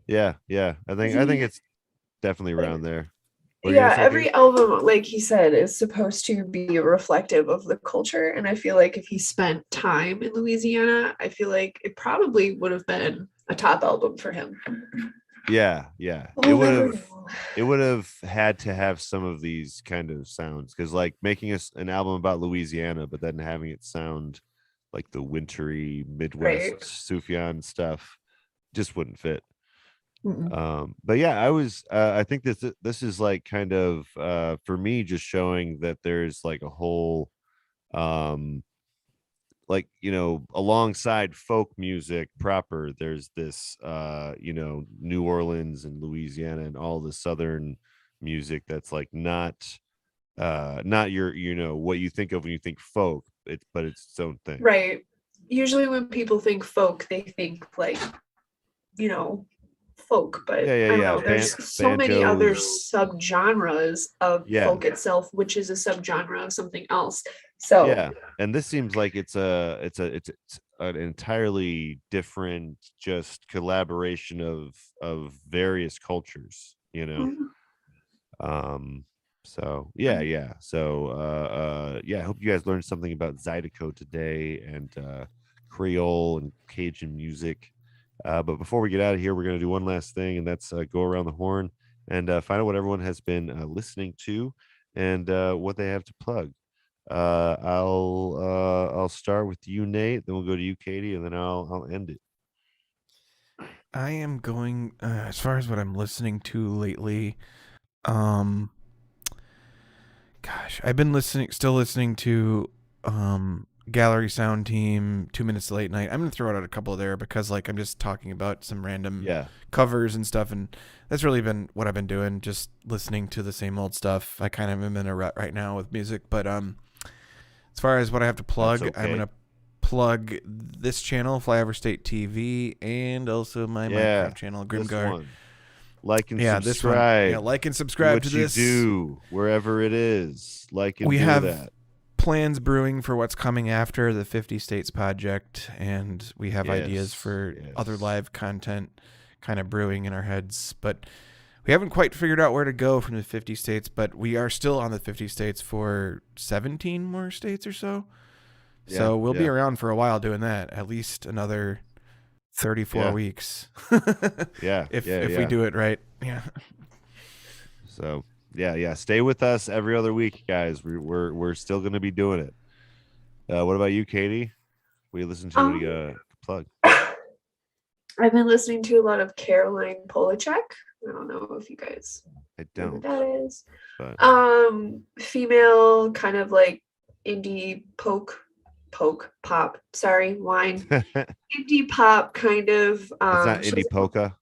Yeah. I think it's definitely around there. Yeah, every album, like he said, is supposed to be reflective of the culture. And I feel like if he spent time in Louisiana, I feel like it probably would have been a top album for him. Yeah. Oh, It would have had to have some of these kind of sounds, because like making an album about Louisiana, but then having it sound like the wintry Midwest Right. Sufjan stuff just wouldn't fit. Mm-mm. But yeah, I think this is like kind of for me just showing that there's like a whole like, you know, alongside folk music proper, there's this you know, New Orleans and Louisiana and all the southern music that's like not your, you know, what you think of when you think folk, but it's its own thing. Right. Usually when people think folk, they think like, you know, folk, but I don't know. There's so many other subgenres of folk itself, which is a subgenre of something else. So yeah, and this seems like it's an entirely different just collaboration of various cultures, you know. So yeah, so yeah, I hope you guys learned something about Zydeco today, and Creole and Cajun music. But before we get out of here, we're going to do one last thing, and that's go around the horn and find out what everyone has been listening to and what they have to plug. I'll start with you, Nate, then we'll go to you, Katie, and then I'll end it. I am going as far as what I'm listening to lately. Gosh, I've been still listening to Gallery Sound Team, 2 Minutes to Late Night. I'm gonna throw out a couple there because like I'm just talking about some random covers and stuff, and that's really been what I've been doing, just listening to the same old stuff. I kind of am in a rut right now with music, but as far as what I have to plug, I'm gonna plug this channel, Flyover State TV, and also my Minecraft channel, Grimgar. Like and subscribe. This one. Yeah, like and subscribe to this. Do wherever it is. Like and we do have that. Plans brewing for what's coming after the 50 States Podject, and we have ideas for other live content kind of brewing in our heads, but we haven't quite figured out where to go from the 50 states, but we are still on the 50 states for 17 more states or so. So we'll be around for a while doing that, at least another 34 weeks. If we do it right. Yeah. So stay with us every other week, guys. We're still going to be doing it. What about you, Katie? What you listen to to plug? I've been listening to a lot of Caroline Polachek. I don't know if you guys know who that is. But female kind of like indie pop. Sorry, wine. Indie pop kind of. It's not indie polka.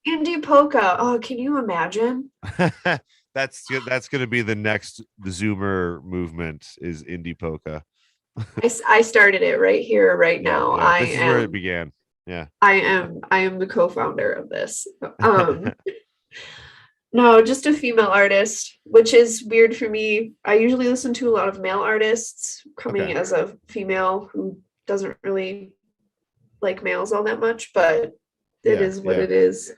Indie polka. Oh, can you imagine? That's going to be the next Zoomer movement is indie polka. I started it right here, right now. This is where it began. Yeah. I am the co-founder of this. No, just a female artist, which is weird for me. I usually listen to a lot of male artists. Coming as a female who doesn't really like males all that much, but it is what it is.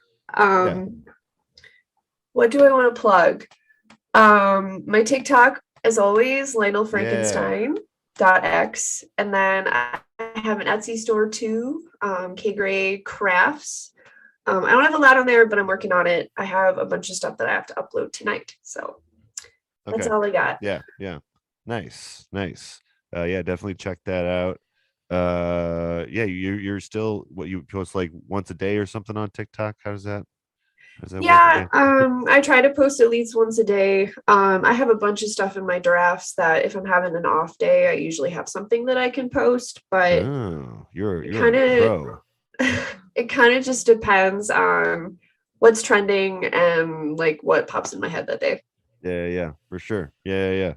What do I want to plug? My TikTok, as always, Lionel Frankenstein. .x, and then I have an Etsy store too, K Gray Crafts. I don't have a lot on there, but I'm working on it. I have a bunch of stuff that I have to upload tonight, so that's all I got. Yeah, nice. Definitely check that out. You're still what you post like once a day or something on TikTok. How's that Yeah, I try to post at least once a day. I have a bunch of stuff in my drafts that if I'm having an off day, I usually have something that I can post, but you're a pro. It kind of just depends on what's trending and like what pops in my head that day. Yeah, for sure. Yeah.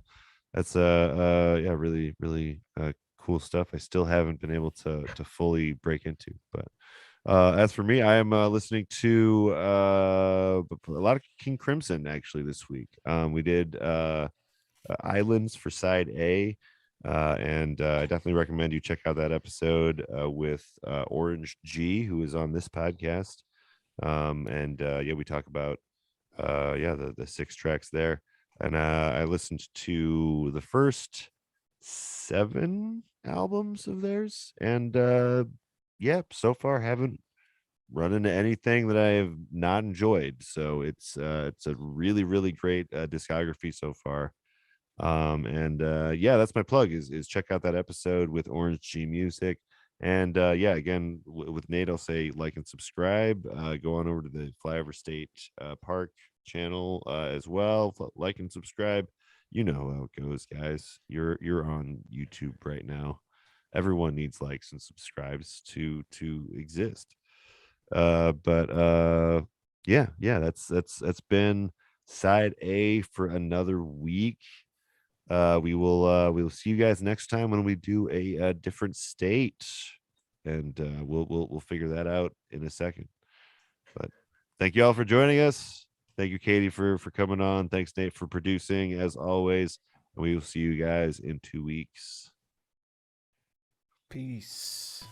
That's really, really cool stuff. I still haven't been able to fully break into, but as for me, I am listening to a lot of King Crimson actually this week. We did Islands for side A, and I definitely recommend you check out that episode with Orange G, who is on this podcast. We talk about yeah, the 6 tracks there, and I listened to the first 7 albums of theirs, and yeah, so far haven't run into anything that I have not enjoyed. So it's a really really great discography so far. And yeah, that's my plug is check out that episode with Orange G Music. And yeah, again, with Nate, I'll say like and subscribe. Go on over to the Flyover State Park channel as well. Like and subscribe. You know how it goes, guys. You're on YouTube right now. Everyone needs likes and subscribes to exist. But yeah, that's been side A for another week. We will see you guys next time when we do a different state, and we'll figure that out in a second. But thank you all for joining us. Thank you, Katie, for coming on. Thanks, Nate, for producing as always. And we will see you guys in 2 weeks. Peace.